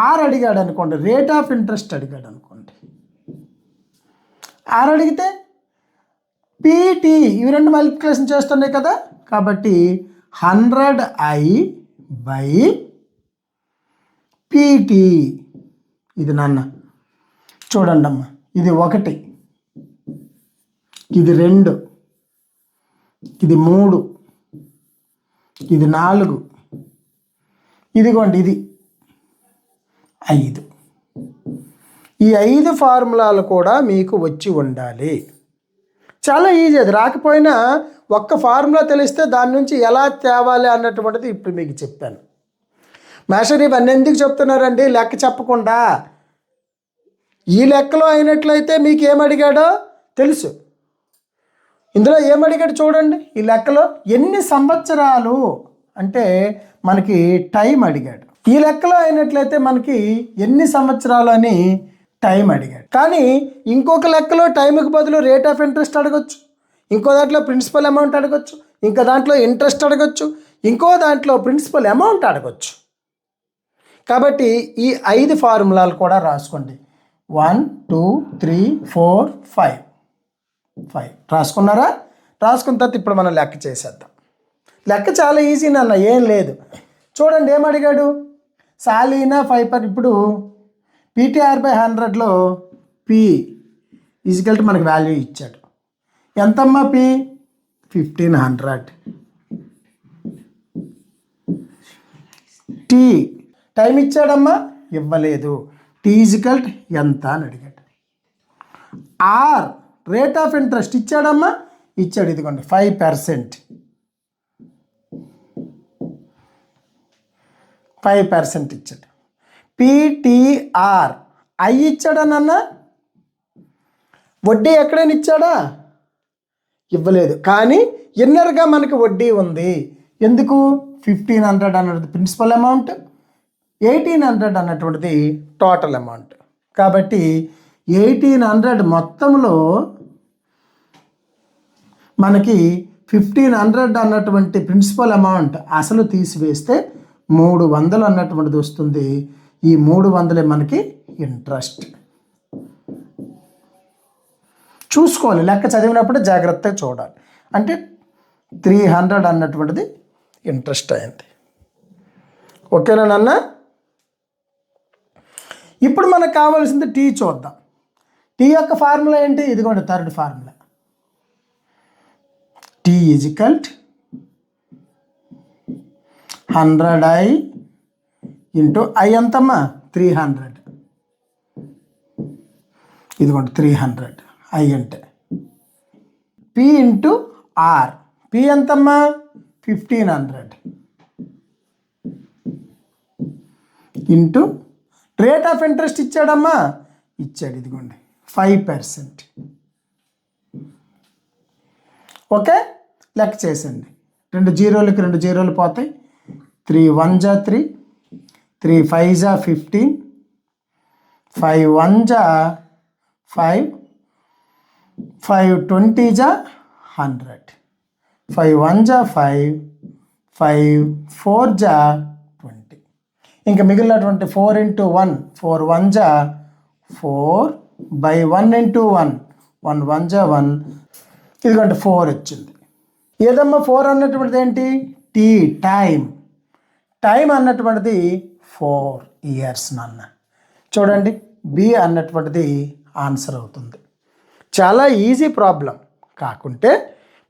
[SPEAKER 1] ఆర్ అడిగాడు అనుకోండి, రేట్ ఆఫ్ ఇంట్రెస్ట్ అడిగాడు అనుకోండి, ఆర్ అడిగితే పిటి, ఇవి రెండు మల్టిప్లికేషన్ చేస్తున్నాయి కదా, కాబట్టి 100i బై పిటి. ఇది నాన్న చూడండి అమ్మ, ఇది 1, ఇది 2, ఇది 3, ఇది 4, ఇదిగోండి ఇది 5. ఈ 5 ఫార్ములాలు కూడా మీకు వచ్చి ఉండాలి. చాలా ఈజీ. అది రాకపోయినా ఒక్క ఫార్ములా తెలిస్తే దాని నుంచి ఎలా తేవాలి అన్నటువంటిది ఇప్పుడు మీకు చెప్పాను. మాస్టర్ ఇవన్నీ ఎందుకు చెప్తున్నారండి లెక్క చెప్పకుండా? ఈ లెక్కలో అయినట్లయితే మీకు ఏమడిగాడో తెలుసు. ఇందులో ఏమడిగాడు చూడండి. ఈ లెక్కలో ఎన్ని సంవత్సరాలు అంటే మనకి టైం అడిగాడు. ఈ లెక్కలో అయినట్లయితే మనకి ఎన్ని సంవత్సరాలు అని టైం అడిగాడు. కానీ ఇంకొక లెక్కలో టైంకి బదులు రేట్ ఆఫ్ ఇంట్రెస్ట్ అడగచ్చు, ఇంకో దాంట్లో ప్రిన్సిపల్ అమౌంట్ అడగచ్చు, ఇంకో దాంట్లో ఇంట్రెస్ట్ అడగచ్చు, ఇంకో దాంట్లో ప్రిన్సిపల్ అమౌంట్ అడగచ్చు. కాబట్టి ఈ 5 ఫార్ములాలు కూడా రాసుకోండి. 1 2 3 4 5 రాసుకున్నారా? రాసుకున్న తర్వాత ఇప్పుడు మనం లెక్క చేసేద్దాం. లెక్క చాలా ఈజీ నాన్న, ఏం లేదు. చూడండి ఏమడిగాడు, సాలీనా 5 ఇప్పుడు పీటీఆర్ బై 100లో పి ఈజ్వల్ టు మనకి వాల్యూ ఇచ్చాడు. ఎంతమ్మా పి? 1500. Tea time ఇచ్చాడమ్మా? ఇవ్వలేదు. టీ ఈజ్వల్ టు ఎంత అని అడిగాడు. ఆర్ రేట్ ఆఫ్ ఇంట్రెస్ట్ ఇచ్చాడమ్మా? ఇచ్చాడు. ఇదిగోండి 5%. 5% ఇచ్చాడు. పిటిఆర్ ఐ ఇచ్చాడా నాన్న? వడ్డీ ఎక్కడైనా ఇచ్చాడా? ఇవ్వలేదు. కానీ ఇన్నర్గా మనకి వడ్డీ ఉంది. ఎందుకు? 1500 అన్నది ప్రిన్సిపల్ అమౌంట్, 1800 అన్నటువంటిది టోటల్ అమౌంట్. కాబట్టి 1800 మొత్తంలో మనకి 1500 అన్నటువంటి ప్రిన్సిపల్ అమౌంట్ అసలు తీసివేస్తే 300 అన్నటువంటిది వస్తుంది. ఈ 300 మనకి ఇంట్రెస్ట్. చూసుకోవాలి, లెక్క చదివినప్పుడు జాగ్రత్తగా చూడాలి. అంటే 300 అన్నటువంటిది ఇంట్రెస్ట్ అయింది. ఓకేనా నాన్న? ఇప్పుడు మనకు కావాల్సింది టీ చూద్దాం. టీ యొక్క ఫార్ములా ఏంటి? ఇదిగోండి third formula. T equal 100i into I ఎంతమ్మా? 300. ఇదిగోండి 300 ఐ అంటే పి ఇంటూ ఆర్. పి ఎంతమ్మా? 1500 ఇంటూ రేట్ ఆఫ్ ఇంట్రెస్ట్ ఇచ్చాడమ్మా? ఇచ్చాడు. ఇదిగోండి 5%. ఓకే, లెక్క చేసండి. 2 జీరోలకి 2 జీరోలు పోతాయి. 3 1 జా 3, 3 5 జా 15, 5 1 జా 5, 5 20 జా 100, 5 1 జా 5, 5 4 జా 20. ఇంకా మిగిలినటువంటి 4 ఇంటూ 1, 4 1 జా 4 బై 1 ఇంటూ 1, 1 1 జా 1. ఇదిగోండి 4 వచ్చింది. ఏదమ్మా 4 అన్నటువంటిది ఏంటి? Tea time. టైం అన్నటువంటిది 4 years నాన్న. చూడండి బి అన్నటువంటిది ఆన్సర్ అవుతుంది. చాలా ఈజీ ప్రాబ్లం. కాకుంటే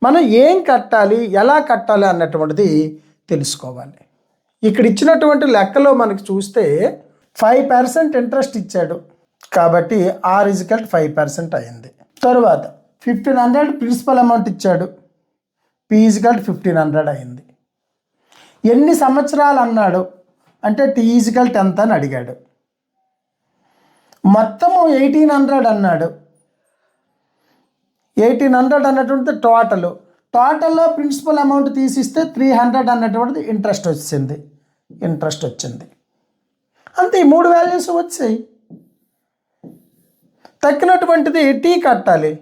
[SPEAKER 1] మనం ఏం కట్టాలి, ఎలా కట్టాలి అన్నటువంటిది తెలుసుకోవాలి. ఇక్కడ ఇచ్చినటువంటి లెక్కలో మనకి చూస్తే 5% ఇంట్రెస్ట్ ఇచ్చాడు. కాబట్టి ఆర్ ఈజ్వల్ 5% అయింది. తరువాత 1500 ప్రిన్సిపల్ అమౌంట్ ఇచ్చాడు. పి ఈజ్వల్ 1500 అయింది. ఎన్ని సంవత్సరాలు అన్నాడు అంటే టీ ఈజ్వల్ 10 అని అడిగాడు. మొత్తము 1800 అన్నాడు. 1800 అన్నటువంటిది టోటల్లో ప్రిన్సిపల్ అమౌంట్ తీసిస్తే 300 అన్నటువంటిది ఇంట్రెస్ట్ వచ్చింది. అంతే, ఈ 3 వాల్యూస్ వచ్చాయి. తక్కినటువంటిది టీ కట్టాలి.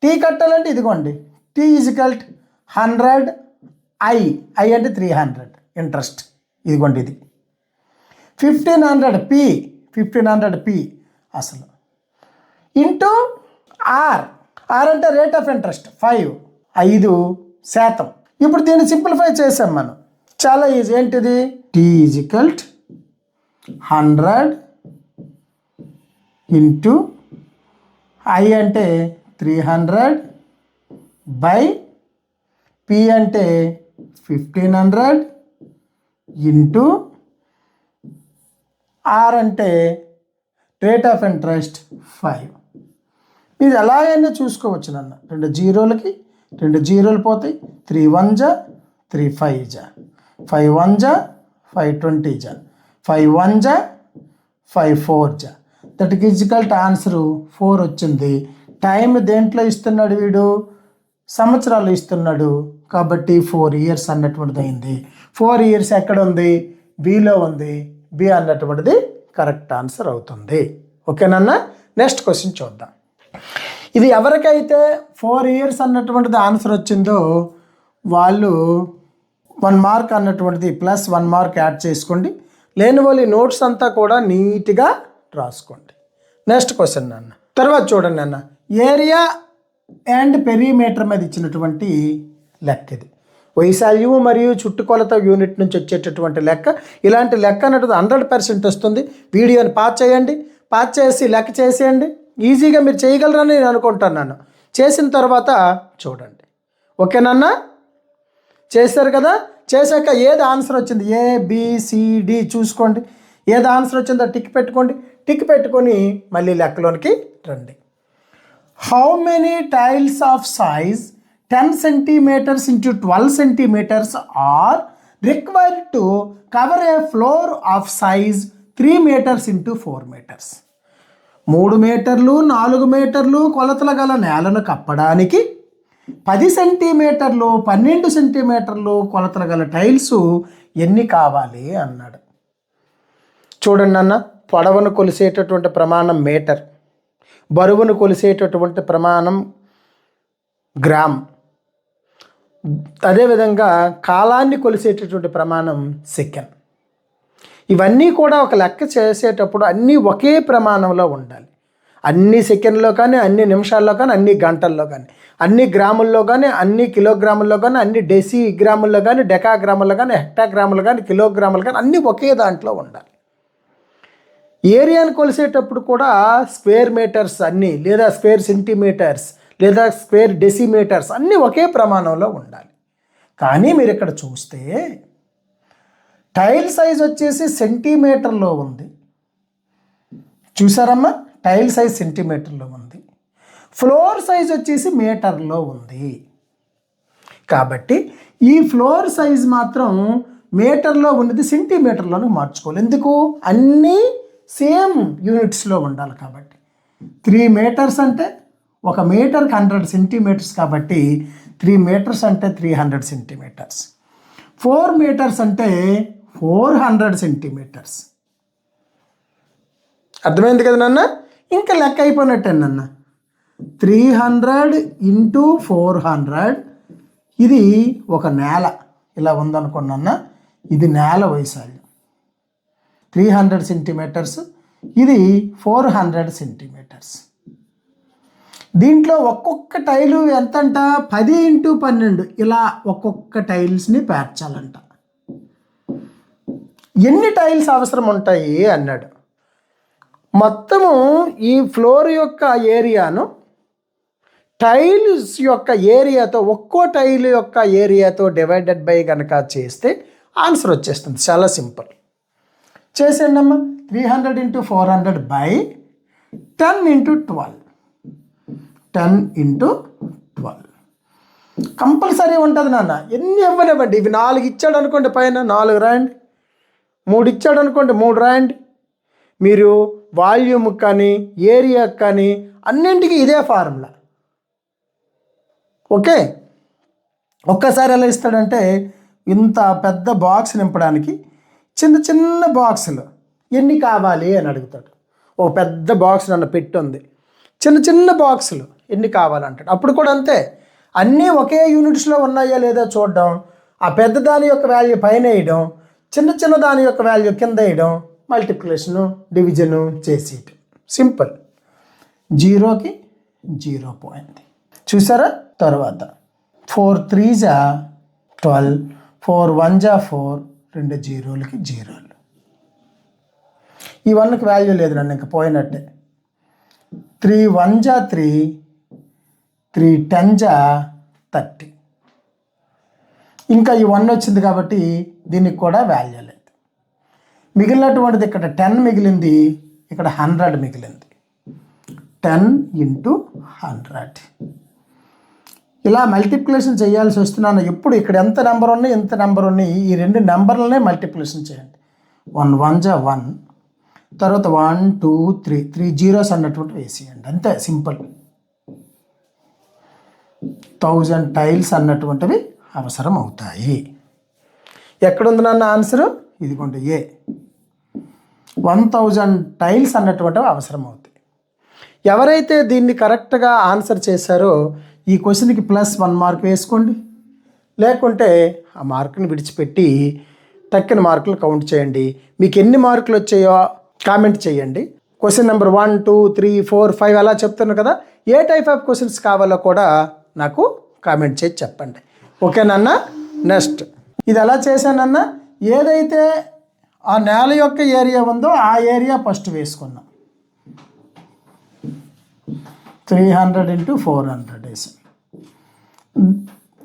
[SPEAKER 1] టీ కట్టాలంటే ఇదిగోండి, టీ ఈజ్వల్ 100 ఐ అంటే 300 ఇంట్రెస్ట్, ఇదిగోండి ఇది 1500 పి అసలు ఇంటూ ఆర్ అంటే రేట్ ఆఫ్ ఇంట్రెస్ట్ 5%. ఇప్పుడు దీన్ని సింప్లిఫై చేసాం మనం, చాలా ఈజీ. ఏంటిది? టీ ఈజ్వల్ 100 ఇంటూ ఐ అంటే 300 బై పి అంటే 1500 ఇంటూ ఆర్ అంటే రేట్ ఆఫ్ ఇంట్రెస్ట్ 5. ఇది ఎలాగైనా చూసుకోవచ్చు నన్ను. 2 జీరోలకి 2 జీరోలు పోతాయి, 3 1 జా 3 5 జా 5 1 జా 5 20 జా 5 1 జా 5 4 జా. దట్ ఈజ్వల్ టు ఆన్సరు 4 వచ్చింది. టైం దేంట్లో ఇస్తున్నాడు వీడు? సంవత్సరాలు ఇస్తున్నాడు కాబట్టి 4 ఇయర్స్ అన్నటువంటిది అయింది. 4 ఇయర్స్ ఎక్కడ ఉంది? బిలో ఉంది. బి అన్నటువంటిది కరెక్ట్ ఆన్సర్ అవుతుంది. ఓకేనన్నా? నెక్స్ట్ క్వశ్చన్ చూద్దాం. ఇది ఎవరికైతే 4 ఇయర్స్ అన్నటువంటిది ఆన్సర్ వచ్చిందో వాళ్ళు 1 మార్క్ అన్నటువంటిది ప్లస్ 1 మార్క్ యాడ్ చేసుకోండి. లేని వాళ్ళు నోట్స్ అంతా కూడా నీట్గా రాసుకోండి. నెక్స్ట్ క్వశ్చన్ నాన్న. తర్వాత చూడండి అన్న, ఏరియా అండ్ పెరిమీటర్ మీద ఇచ్చినటువంటి లెక్క ఇది. వైశాల్యము మరియు చుట్టుకొలత యూనిట్ నుంచి వచ్చేటటువంటి లెక్క. ఇలాంటి లెక్క అన్నది 100% వస్తుంది. వీడియోని పాజ్ చేయండి, పాజ్ చేసి లెక్క చేసేయండి. ఈజీగా మీరు చేయగలరని నేను అనుకుంటున్నాను. చేసిన తర్వాత చూడండి. ఓకేనన్నా? చేశారు కదా? చేశాక ఏది ఆన్సర్ వచ్చింది ABCD చూసుకోండి. ఏది ఆన్సర్ వచ్చిందో టిక్ పెట్టుకోండి. టిక్ పెట్టుకొని మళ్ళీ లెక్కలోనికి రండి. How many tiles of size 10 centimeters into 12 centimeters are required to cover a floor of size 3 meters into 4 meters. 3 మీటర్లు 4 మీటర్లు కొలతల గల నేలను కప్పడానికి 10 సెంటీమీటర్లు 12 సెంటీమీటర్లు కొలతల గల టైల్స్ ఎన్ని కావాలి అన్నాడు. చూడండి అన్న, పొడవును కొలిసేటటువంటి ప్రమాణం మీటర్, బరువును కొలిసేటటువంటి ప్రమాణం గ్రామ్, అదేవిధంగా కాలాన్ని కొలిసేటటువంటి ప్రమాణం సెకండ్. ఇవన్నీ కూడా ఒక లెక్క చేసేటప్పుడు అన్నీ ఒకే ప్రమాణంలో ఉండాలి. అన్ని సెకండ్లో కానీ, అన్ని నిమిషాల్లో కానీ, అన్ని గంటల్లో కానీ, అన్ని గ్రాముల్లో కానీ, అన్ని కిలోగ్రాముల్లో కానీ, అన్ని డెసిగ్రాముల్లో కానీ, డెకాగ్రాముల్లో కానీ, హెక్టాగ్రాములు కానీ, కిలోగ్రాములు కానీ అన్నీ ఒకే దాంట్లో ఉండాలి. ఏరియాను కొలిసేటప్పుడు కూడా స్క్వేర్ మీటర్స్ అన్నీ, లేదా స్క్వేర్ సెంటీమీటర్స్, లేదా స్క్వేర్ డెసిమీటర్స్ అన్నీ ఒకే ప్రమాణంలో ఉండాలి. కానీ మీరు ఇక్కడ చూస్తే టైల్ సైజ్ వచ్చేసి సెంటీమీటర్లో ఉంది. చూసారమ్మా? టైల్ సైజ్ సెంటీమీటర్లో ఉంది, ఫ్లోర్ సైజ్ వచ్చేసి మీటర్లో ఉంది. కాబట్టి ఈ ఫ్లోర్ సైజ్ మాత్రం మీటర్లో ఉన్నది సెంటీమీటర్లోనే మార్చుకోవాలి. ఎందుకు? అన్నీ సేమ్ యూనిట్స్లో ఉండాలి. కాబట్టి 3 మీటర్స్ అంటే 1 మీటర్కి 100 సెంటీమీటర్స్ కాబట్టి 3 మీటర్స్ అంటే 300 సెంటీమీటర్స్. 4 మీటర్స్ అంటే 400 సెంటీమీటర్స్. అర్థమైంది కదా నాన్న? ఇంకా లెక్క అయిపోయినట్టే నాన్న. 300 ఇంటూ 400, ఇది ఒక నేల ఇలా ఉందనుకున్నా. ఇది నేల వైశాల్యం 300 సెంటీమీటర్స్, ఇది 400 సెంటీమీటర్స్. దీంట్లో ఒక్కొక్క టైలు ఎంతంట? 10 ఇంటూ 12 ఇలా ఒక్కొక్క టైల్స్ని పేర్చాలంట. ఎన్ని టైల్స్ అవసరం ఉంటాయి అన్నాడు. మొత్తము ఈ ఫ్లోర్ యొక్క ఏరియాను టైల్స్ యొక్క ఏరియాతో, ఒక్కో టైల్ యొక్క ఏరియాతో డివైడెడ్ బై కనుక చేస్తే ఆన్సర్ వచ్చేస్తుంది. చాలా సింపుల్. చేసేయండి అమ్మా. 300 into 400 by 10 into 12. 10 into 12 compulsory ఉంటుంది నాన్న. ఎన్ని ఇవ్వనివ్వండి. ఇవి 4 ఇచ్చాడు అనుకోండి, పైన 4 రాయండి. 3 ఇచ్చాడు అనుకోండి, 3 రాయండి. మీరు వాల్యూమ్కి కానీ ఏరియాకి కానీ అన్నింటికి ఇదే ఫార్ములా. ఓకే. ఒక్కసారి ఎలా ఇస్తాడంటే, ఇంత పెద్ద బాక్స్ నింపడానికి చిన్న చిన్న బాక్సులు ఎన్ని కావాలి అని అడుగుతాడు. ఒక పెద్ద బాక్స్ నన్ను పెట్టి ఉంది, చిన్న చిన్న బాక్సులు ఎన్ని కావాలంటాడు. అప్పుడు కూడా అంతే, అన్నీ ఒకే యూనిట్స్లో ఉన్నాయా లేదా చూడడం, ఆ పెద్ద దాని యొక్క వాల్యూ పైన వేయడం, చిన్న చిన్న దాని యొక్క వాల్యూ కింద వేయడం, మల్టిప్లికేషను డివిజను చేసేయటం. సింపుల్. 0కి 0 పాయింట్. చూసారా? తర్వాత 4 3 12, 4 1 4, 2 జీరోలకి జీరోలు. ఈ 1కి వాల్యూ లేదు నన్ను, ఇంకా పోయినట్టే. 3 1 3, 3 10 30. ఇంకా ఈ 1 వచ్చింది కాబట్టి దీనికి కూడా వాల్యూ లేదు. మిగిలినటువంటిది ఇక్కడ 10 మిగిలింది, ఇక్కడ 100 మిగిలింది. 10 × 100. ఇలా మల్టిప్లికేషన్ చేయాల్సి వస్తున్నాను. ఎప్పుడు ఇక్కడ ఎంత నెంబర్ ఉన్నాయి, ఎంత నెంబర్ ఉన్నాయి, ఈ రెండు నెంబర్లనే మల్టిప్లికేషన్ చేయండి. 1 1 1, తర్వాత 1 2 3, 3 జీరోస్ అన్నటువంటి వేసేయండి. అంతే, సింపుల్. 1000 టైల్స్ అన్నటువంటివి అవసరం అవుతాయి. ఎక్కడుంది నాన్న ఆన్సరు? ఇదిగోండి ఏ. 1000 టైల్స్ అన్నటువంటివి అవసరం అవుతాయి. ఎవరైతే దీన్ని కరెక్ట్గా ఆన్సర్ చేశారో ఈ క్వశ్చన్కి +1 మార్క్ వేసుకోండి, లేకుంటే ఆ మార్కుని విడిచిపెట్టి తక్కిన మార్కులు కౌంట్ చేయండి. మీకు ఎన్ని మార్కులు వచ్చాయో కామెంట్ చేయండి. క్వశ్చన్ నెంబర్ 1 2 3 4 5 అలా చెప్తున్నాను కదా, ఏ టైప్ ఆఫ్ క్వశ్చన్స్ కావాలో కూడా నాకు కామెంట్ చేసి చెప్పండి. ఓకేనన్న? నెక్స్ట్ ఇది ఎలా చేశానన్న, ఏదైతే ఆ నేల యొక్క ఏరియా ఉందో ఆ ఏరియా ఫస్ట్ వేసుకున్నాం. 300 × 400 వేసాం.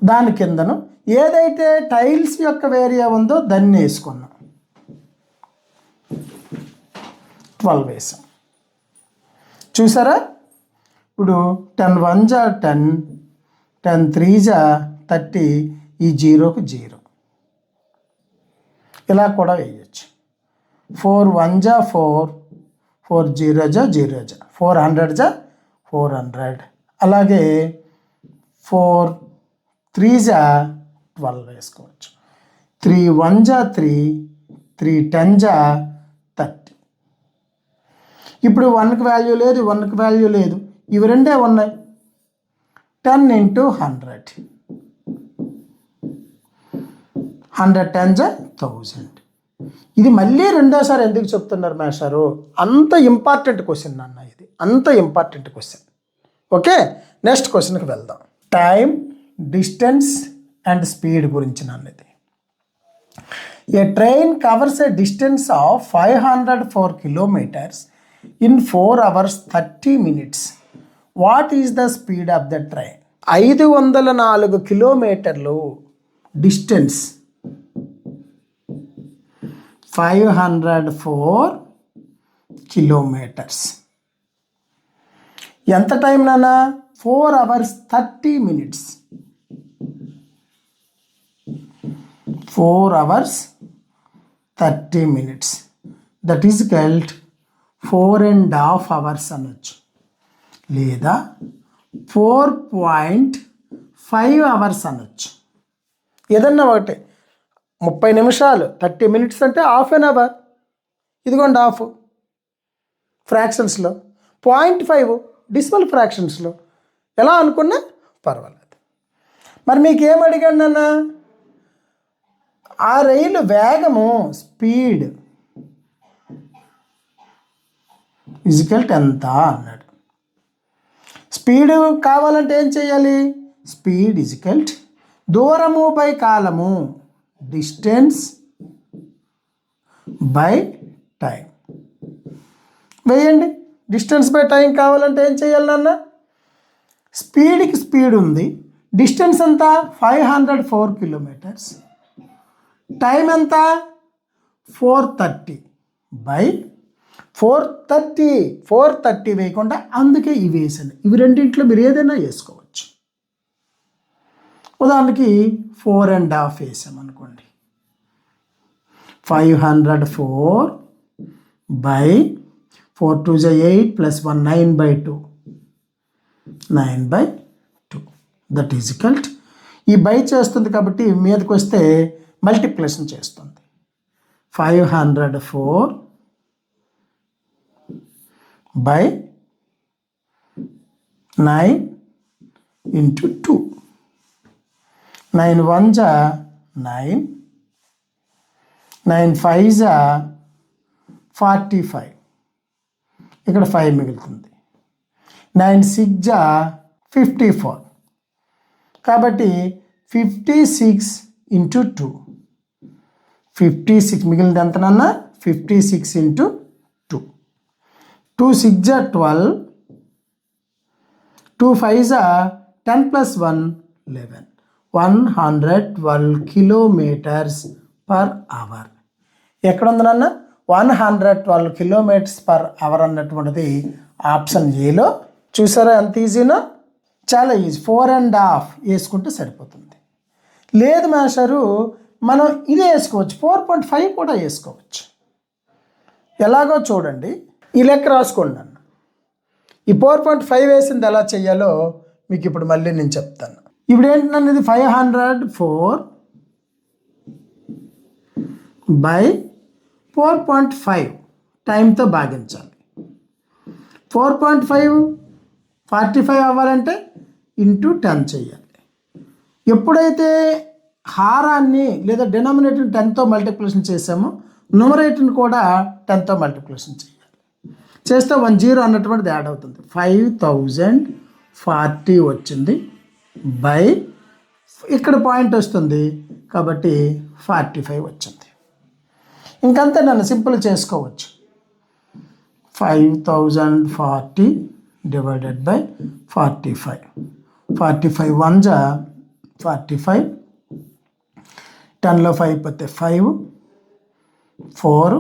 [SPEAKER 1] దాని కిందను ఏదైతే టైల్స్ యొక్క ఏరియా ఉందో దాన్ని వేసుకున్నాం. 12 వేసాం. చూసారా? ఇప్పుడు 10 1 10, 10 3 30, ఈ 0కు 0. ఇలా కూడా వేయచ్చు. 4 1 4, 4 0 0, 400 400. అలాగే 4 3 12 వేసుకోవచ్చు. 3 1 3, 3 10 30. ఇప్పుడు 1కి వాల్యూ లేదు, 1కి వాల్యూ లేదు, ఇవి రెండే ఉన్నాయి. 10 × 100, 100 10 1000. ఇది మళ్ళీ రెండోసారి ఎందుకు చెప్తున్నారు మేషారు? అంత ఇంపార్టెంట్ క్వశ్చన్ నాన్న ఇది, అంత ఇంపార్టెంట్ క్వశ్చన్. ఓకే, నెక్స్ట్ క్వశ్చన్కి వెళ్దాం. టైం, డిస్టెన్స్ అండ్ స్పీడ్ గురించి నాన్నది. A train covers a distance of 504 kilometers in 4 hours 30 minutes. What is the speed of the train? 504 కిలోమీటర్లు డిస్టెన్స్, 504 kilometers. ఎంత టైం నాన్న? 4 hours 30 minutes. 4 hours 30 minutes. That is equalled 4.5 hours అనొచ్చు, లేదా 4.5 hours అనొచ్చు. ఏదన్నా ఒకటే. 30 నిమిషాలు 30 minutes అంటే హాఫ్ అన్ అవర్. ఇదిగోండి హాఫ్ ఫ్రాక్షన్స్లో, 0.5 డెసిమల్ ఫ్రాక్షన్స్లో. ఎలా అనుకున్నా పర్వాలేదు. మరి మీకు ఏం అడిగాను నాన్న? ఆ రైలు వేగము, స్పీడ్ ఈక్వల్ ఎంత అన్నాడు. స్పీడ్ కావాలంటే ఏం చేయాలి? స్పీడ్ ఈక్వల్ దూరము బై కాలము, డిస్టెన్స్ బై టైం. వేయండి. డిస్టెన్స్ బై టైం కావాలంటే ఏం చేయాలి నాన్న? స్పీడ్కి స్పీడ్ ఉంది, డిస్టెన్స్ ఎంత? 504 kilometers. టైం ఎంత? 430 బై 430. 430 వేయకుండా అందుకే ఇవి వేసాను. ఇవి రెండింటిలో మీరు ఏదైనా వేసుకోవచ్చు. ఉదాహరణకి 4.5 వేసామనుకోండి. 504 బై 4 2 8 + 1 9/2, 9/2. That is equal. ఈ బై చేస్తుంది కాబట్టి మీదకి వస్తే మల్టిప్లికేషన్ చేస్తుంది. 504 by 9 into 2. 9 1s are 9. 9 5s are 45. ఇక్కడ 5 మిగులుతుంది. 9 6s are 54. కాబట్టి 56 into 2. 56 మిగిలింది ఎంతనన్నా 56 into 2. 2 6s are 12. 2 5s are 10 plus 1 11. 112 kilometers per hour. ఎక్కడ ఉంది నాన్న 112 kilometers per hour అన్నటువంటిది ఆప్షన్ ఏలో. చూసారా ఎంత ఈజీనో? చాలా ఈజీ. 4.5 వేసుకుంటే సరిపోతుంది. లేదు మాస్టారు మనం ఇదే వేసుకోవచ్చు, 4.5 కూడా వేసుకోవచ్చు. ఎలాగో చూడండి, ఈ లెక్క రాసుకోండి అన్న. ఈ 4.5 వేసింది ఎలా చెయ్యాలో మీకు ఇప్పుడు మళ్ళీ నేను చెప్తాను. ఇప్పుడు ఏంటంటే ఇది 504 బై 4.5 టైంతో భాగించాలి. 4.5 45 అవ్వాలంటే ఇంటూ 10 చేయాలి. ఎప్పుడైతే హారాన్ని లేదా డినామినేటర్ని 10తో మల్టిప్లికేషన్ చేసామో న్యూమరేటర్ని కూడా 10తో మల్టిప్లికేషన్ చేయాలి. చేస్తే 10 అన్నటువంటిది యాడ్ అవుతుంది. 5040 వచ్చింది బై ఇక్కడ పాయింట్ వస్తుంది కాబట్టి 45 వచ్చింది. ఇంకంతే నన్ను సింపుల్ చేసుకోవచ్చు. 5040 డివైడెడ్ బై 45. 45 1s are 45. 10లో 5 పోతే 5 4.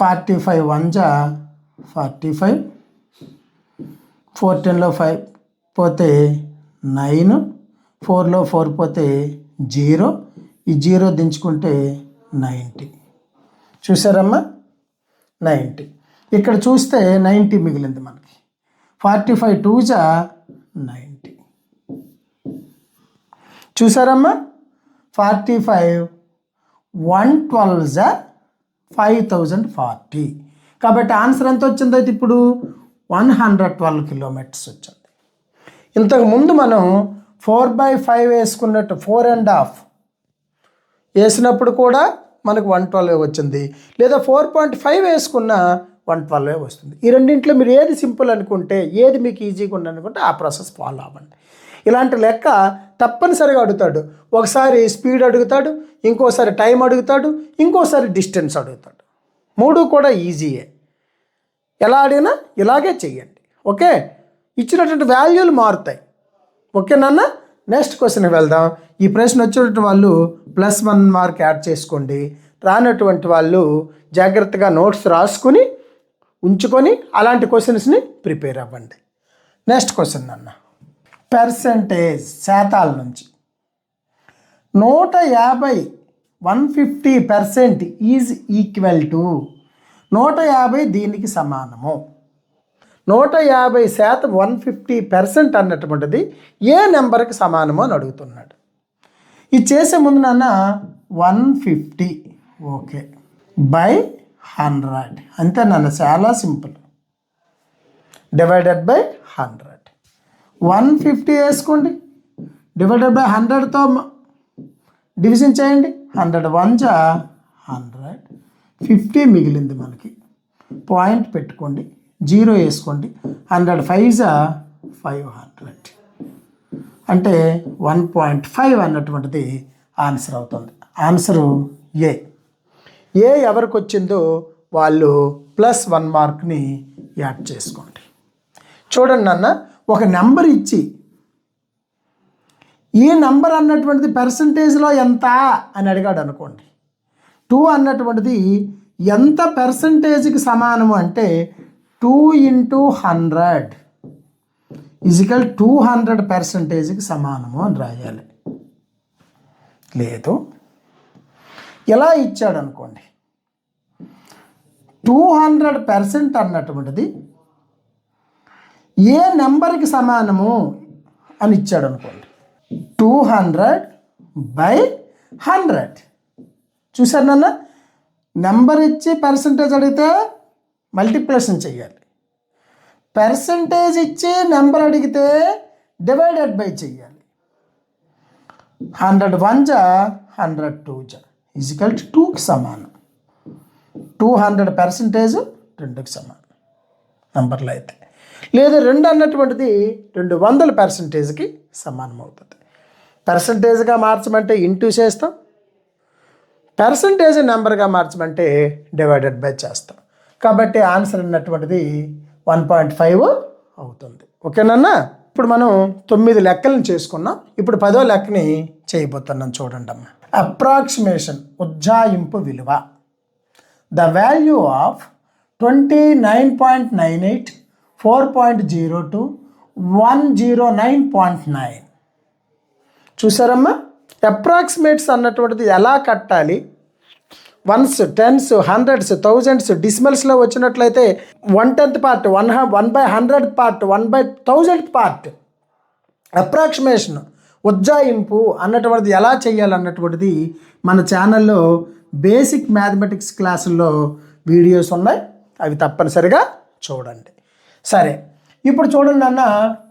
[SPEAKER 1] 45 1s are 45. 4 10లో 5 పోతే 9. 4లో 4 పోతే 0. ఈ 0 దించుకుంటే 90. చూసారమ్మా 90. ఇక్కడ చూస్తే 90 మిగిలింది మనకి. 45 2s are 90. చూసారమ్మా 45 112s are 5040. కాబట్టి ఆన్సర్ ఎంత వచ్చింది అయితే ఇప్పుడు 112 కిలోమీటర్స్ వచ్చింది. ఇంతకుముందు మనం 4/5 వేసుకున్నట్టు 4.5 వేసినప్పుడు కూడా మనకు 112 వచ్చింది, లేదా 4.5 వేసుకున్న 112 వస్తుంది. ఈ రెండింటిలో మీరు ఏది సింపుల్ అనుకుంటే, ఏది మీకు ఈజీగా ఉందనుకుంటే ఆ ప్రాసెస్ ఫాలో అవ్వండి. ఇలాంటి లెక్క తప్పనిసరిగా అడుగుతాడు. ఒకసారి స్పీడ్ అడుగుతాడు, ఇంకోసారి టైం అడుగుతాడు, ఇంకోసారి డిస్టెన్స్ అడుగుతాడు. 3 కూడా ఈజీయే. ఎలా అడిగినా ఇలాగే చెయ్యండి. ఓకే, ఇచ్చినటువంటి వాల్యూలు మారుతాయి. ఓకే నాన్న, నెక్స్ట్ క్వశ్చన్కి వెళ్దాం. ఈ ప్రశ్న వచ్చినటువంటి వాళ్ళు +1 మార్క్ యాడ్ చేసుకోండి. రానటువంటి వాళ్ళు జాగ్రత్తగా నోట్స్ రాసుకుని ఉంచుకొని అలాంటి క్వశ్చన్స్ని ప్రిపేర్ అవ్వండి. నెక్స్ట్ క్వశ్చన్ అన్న, పర్సెంటేజ్ శాతాల నుంచి 150 150% ఈజ్ ఈక్వల్ టు 150 దీనికి సమానము. 150% 150% అన్నటువంటిది ఏ నెంబర్కి సమానమో అని అడుగుతున్నాడు. ఇది చేసే ముందు నాన్న 150 ఓకే బై 100 అంతే నాన్న, చాలా సింపుల్. Divided by 100. 150 వేసుకోండి, డివైడెడ్ బై 100తో డివిజన్ చేయండి. 100 1s are 100. 50 మిగిలింది మనకి. పాయింట్ పెట్టుకోండి, 0 వేసుకోండి. 100 5s are 500 అంటే 1.5 అన్నటువంటిది ఆన్సర్ అవుతుంది. ఆన్సరు ఏ. ఏ ఎవరికి వచ్చిందో వాళ్ళు +1 మార్క్ని యాడ్ చేసుకోండి. చూడండి నాన్న, ఒక నెంబర్ ఇచ్చి ఈ నెంబర్ అన్నటువంటిది పర్సంటేజ్లో ఎంత అని అడిగాడు అనుకోండి. 2 అన్నటువంటిది ఎంత పర్సంటేజ్కి సమానము అంటే 2 × 100 ఈజ్ఈక్వల్ 200%కి సమానము అని రాయాలి. లేదు ఎలా ఇచ్చాడు అనుకోండి, 200% అన్నటువంటిది ఏ నెంబర్కి సమానము అని ఇచ్చాడు అనుకోండి. 200/100. చూసారు నాన్న, నెంబర్ ఇచ్చి పర్సంటేజ్ అడిగితే మల్టిప్లికేషన్ చేయాలి. పర్సంటేజ్ ఇచ్చి నెంబర్ అడిగితే డివైడెడ్ బై చెయ్యాలి. 100 1 జా 100 2 జా ఈజ్ఈక్వల్ టు 2కి సమానం. 200% 2కి సమానం నెంబర్లో అయితే. లేదు 2 అన్నటువంటిది 200%కి సమానం అవుతుంది. పర్సంటేజ్గా మార్చమంటే ఇంటూ చేస్తాం, పర్సంటేజ్ నెంబర్గా మార్చమంటే డివైడెడ్ బై చేస్తాం. కాబట్టి ఆన్సర్ అన్నటువంటిది 1.5 అవుతుంది. ఓకేనన్నా? ఇప్పుడు మనం 9 లెక్కలను చేసుకున్నాం. ఇప్పుడు 10వ లెక్కని చేయబోతున్నాం. చూడండి అమ్మా. అప్రాక్సిమేషన్ ఉజ్జాయింపు విలువ. The value of 29.98, 4.02, 109.9. చూసారమ్మా? అప్రాక్సిమేట్స్ అన్నటువంటిది ఎలా కట్టాలి, వన్స్, టెన్స్, హండ్రెడ్స్, థౌజండ్స్, డిసిమల్స్లో వచ్చినట్లయితే 1/10 పార్ట్, 1/100 పార్ట్, 1/1000 పార్ట్. అప్రాక్సిమేషన్ ఉజ్జాయింపు అన్నటువంటిది ఎలా చేయాలన్నటువంటిది మన ఛానల్లో బేసిక్ మ్యాథమెటిక్స్ క్లాసుల్లో వీడియోస్ ఉన్నాయి, అవి తప్పనిసరిగా చూడండి. సరే, ఇప్పుడు చూడండి అన్న.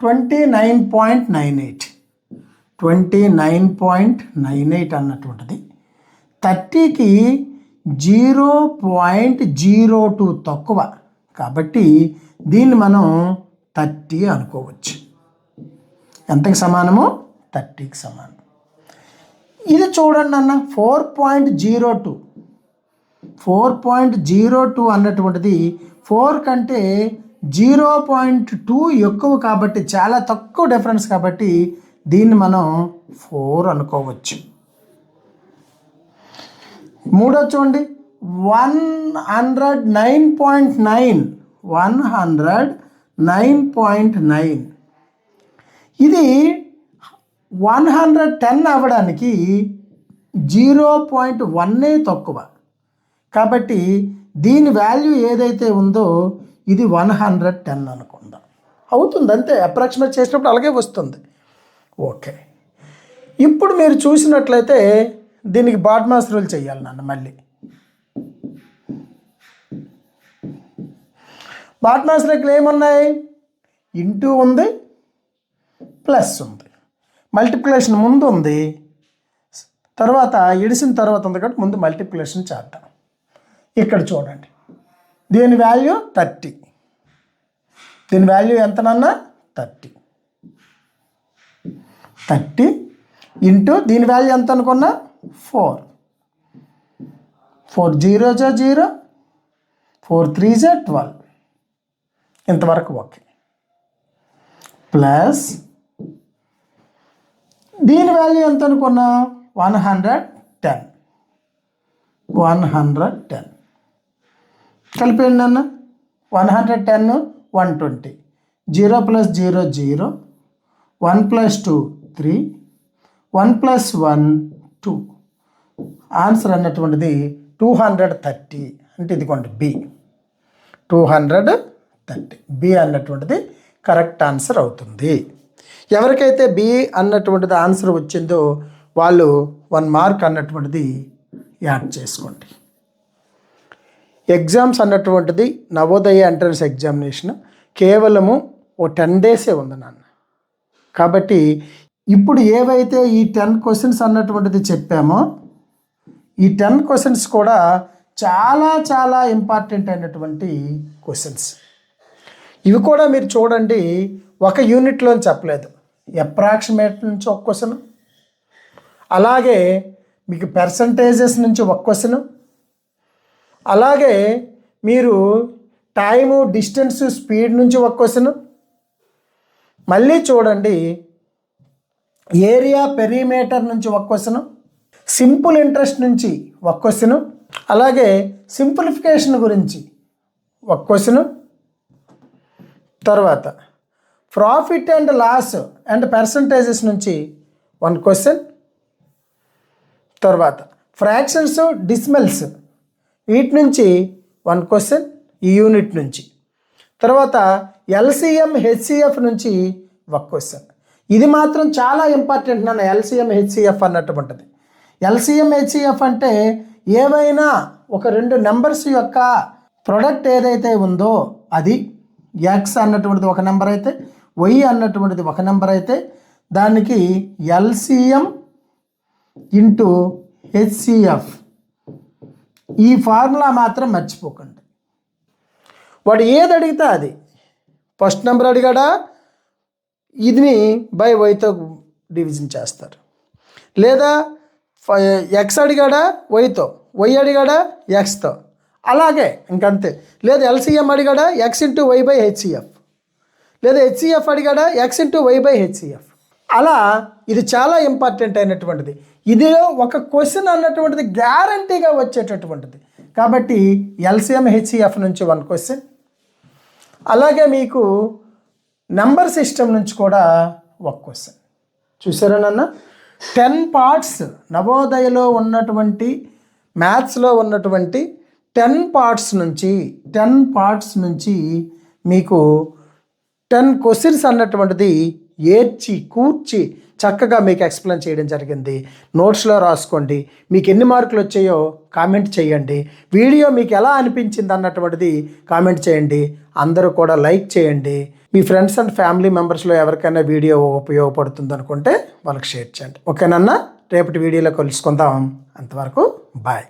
[SPEAKER 1] 29.98 అన్నటువంటిది 30కి 0.02 తక్కువ, కాబట్టి దీన్ని మనం 30 అనుకోవచ్చు. ఎంతకి సమానము? 30కి సమానం. ఇది చూడండి అన్న. 4.02 అన్నటువంటిది 4 కంటే 0.2 ఎక్కువ, కాబట్టి చాలా తక్కువ డిఫరెన్స్, కాబట్టి దీన్ని మనం 4 అనుకోవచ్చు. మూడో చూడండి. 109.9 ఇది 110 అవ్వడానికి 0.1 తక్కువ, కాబట్టి దీని వాల్యూ ఏదైతే ఉందో ఇది 110 అనుకుందాం. అవుతుంది అంతే. అప్రాక్సిమేట్ చేసినప్పుడు అలాగే వస్తుంది. ఓకే, ఇప్పుడు మీరు చూసినట్లయితే దీనికి బాడ్మాస్ రూల్ చేయాలి నాన్న. మళ్ళీ బాడ్మాస్ రూల్ ఏమున్నాయి? ఇంటూ ఉంది, ప్లస్ ఉంది, మల్టిప్లికేషన్ ముందు ఉంది, తర్వాత ఎడిసిన తర్వాత ఉంది, కాబట్టి ముందు మల్టిప్లికేషన్ చేద్దాం. ఇక్కడ చూడండి, దీని వాల్యూ 30, దీని వాల్యూ ఎంతనన్నా 30 ఇంటూ దీని వాల్యూ ఎంత అనుకున్నా 4 0 జా 0, 4 3 జా 12, ఇంతవరకు ఓకే. ప్లస్ దీని వాల్యూ ఎంత అనుకున్నా 110 కలిపేయండి అన్న. 110 120, 0 + 0 0, 1 + 2 3, 1 + 1 2. ఆన్సర్ అన్నటువంటిది 230. అంటే ఇదిగోండి బి, 230. బి అన్నటువంటిది కరెక్ట్ ఆన్సర్ అవుతుంది. ఎవరికైతే బి అన్నటువంటిది ఆన్సర్ వచ్చిందో వాళ్ళు 1 మార్క్ అన్నటువంటిది యాడ్ చేసుకోండి. ఎగ్జామ్స్ అన్నటువంటిది నవోదయ ఎంట్రన్స్ ఎగ్జామినేషన్ కేవలము 10 డేసే ఉంది నాన్న. కాబట్టి ఇప్పుడు ఏవైతే ఈ 10 క్వశ్చన్స్ అన్నటువంటిది చెప్పామో ఈ 10 క్వశ్చన్స్ కూడా చాలా చాలా ఇంపార్టెంట్ అయినటువంటి క్వశ్చన్స్. ఇవి కూడా మీరు చూడండి, ఒక యూనిట్లో చెప్పలేదు. అప్రాక్సిమేట్ నుంచి ఒక క్వశ్చన్, అలాగే మీకు పర్సంటేజెస్ నుంచి ఒక క్వశ్చన్, అలాగే మీరు టైము, డిస్టెన్స్, స్పీడ్ నుంచి ఒక క్వశ్చన్, మళ్ళీ చూడండి ఏరియా, పెరిమీటర్ నుంచి ఒక క్వశ్చన్, సింపుల్ ఇంట్రెస్ట్ నుంచి ఒక క్వశ్చన్, అలాగే సింప్లిఫికేషన్ గురించి ఒక క్వశ్చన్, తర్వాత profit and loss and percentages నుంచి 1 క్వశ్చన్, తర్వాత ఫ్రాక్షన్స్, డిసిమల్స్ వీటి నుంచి 1 క్వశ్చన్ ఈ యూనిట్ నుంచి, తర్వాత ఎల్సిఎం, హెచ్సిఎఫ్ నుంచి 1 క్వశ్చన్. ఇది మాత్రం చాలా ఇంపార్టెంట్ నాన్న. ఎల్సిఎం, హెచ్సిఎఫ్ అన్నటువంటిది. ఎల్సిఎం, హెచ్సిఎఫ్ అంటే ఏవైనా ఒక 2 నెంబర్స్ యొక్క ప్రొడక్ట్ ఏదైతే ఉందో అది ఎక్స్ అన్నటువంటిది ఒక నెంబర్ అయితే, వై అన్నటువంటిది ఒక నెంబర్ అయితే దానికి ఎల్సిఎం ఇంటూ హెచ్సిఎఫ్ ఈ ఫార్ములా మాత్రం మర్చిపోకండి. వాడు ఏది అడిగితే అది, ఫస్ట్ నెంబర్ అడిగాడా ఇదిని బై వైతో డివిజన్ చేస్తారు, లేదా ఎక్స్ అడిగాడా వైతో, వై అడిగాడా ఎక్స్తో, అలాగే ఇంకంతే. లేదా ఎల్సిఎం అడిగాడా X into Y by HCF, లేదా హెచ్సిఎఫ్ అడిగాడా X into Y by HCF. అలా ఇది చాలా ఇంపార్టెంట్ అయినటువంటిది. ఇదిలో ఒక క్వశ్చన్ అన్నటువంటిది గ్యారంటీగా వచ్చేటటువంటిది. కాబట్టి ఎల్సిఎం హెచ్సిఎఫ్ నుంచి 1 క్వశ్చన్, అలాగే మీకు నెంబర్ సిస్టమ్ నుంచి కూడా 1 క్వశ్చన్. చూసారా నాన్న, 10 పార్ట్స్ నవోదయలో ఉన్నటువంటి మ్యాథ్స్లో ఉన్నటువంటి 10 పార్ట్స్ నుంచి మీకు 10 క్వశ్చన్స్ అన్నటువంటిది ఏర్చి కూర్చి చక్కగా మీకు ఎక్స్ప్లెయిన్ చేయడం జరిగింది. నోట్స్లో రాసుకోండి. మీకు ఎన్ని మార్కులు వచ్చాయో కామెంట్ చేయండి. వీడియో మీకు ఎలా అనిపించింది అన్నటువంటిది కామెంట్ చేయండి. అందరూ కూడా లైక్ చేయండి. మీ ఫ్రెండ్స్ అండ్ ఫ్యామిలీ మెంబర్స్లో ఎవరికైనా వీడియో ఉపయోగపడుతుంది అనుకుంటే వాళ్ళకి షేర్ చేయండి. ఓకేనన్నా, రేపటి వీడియోలో కలుసుకుందాం. అంతవరకు బాయ్.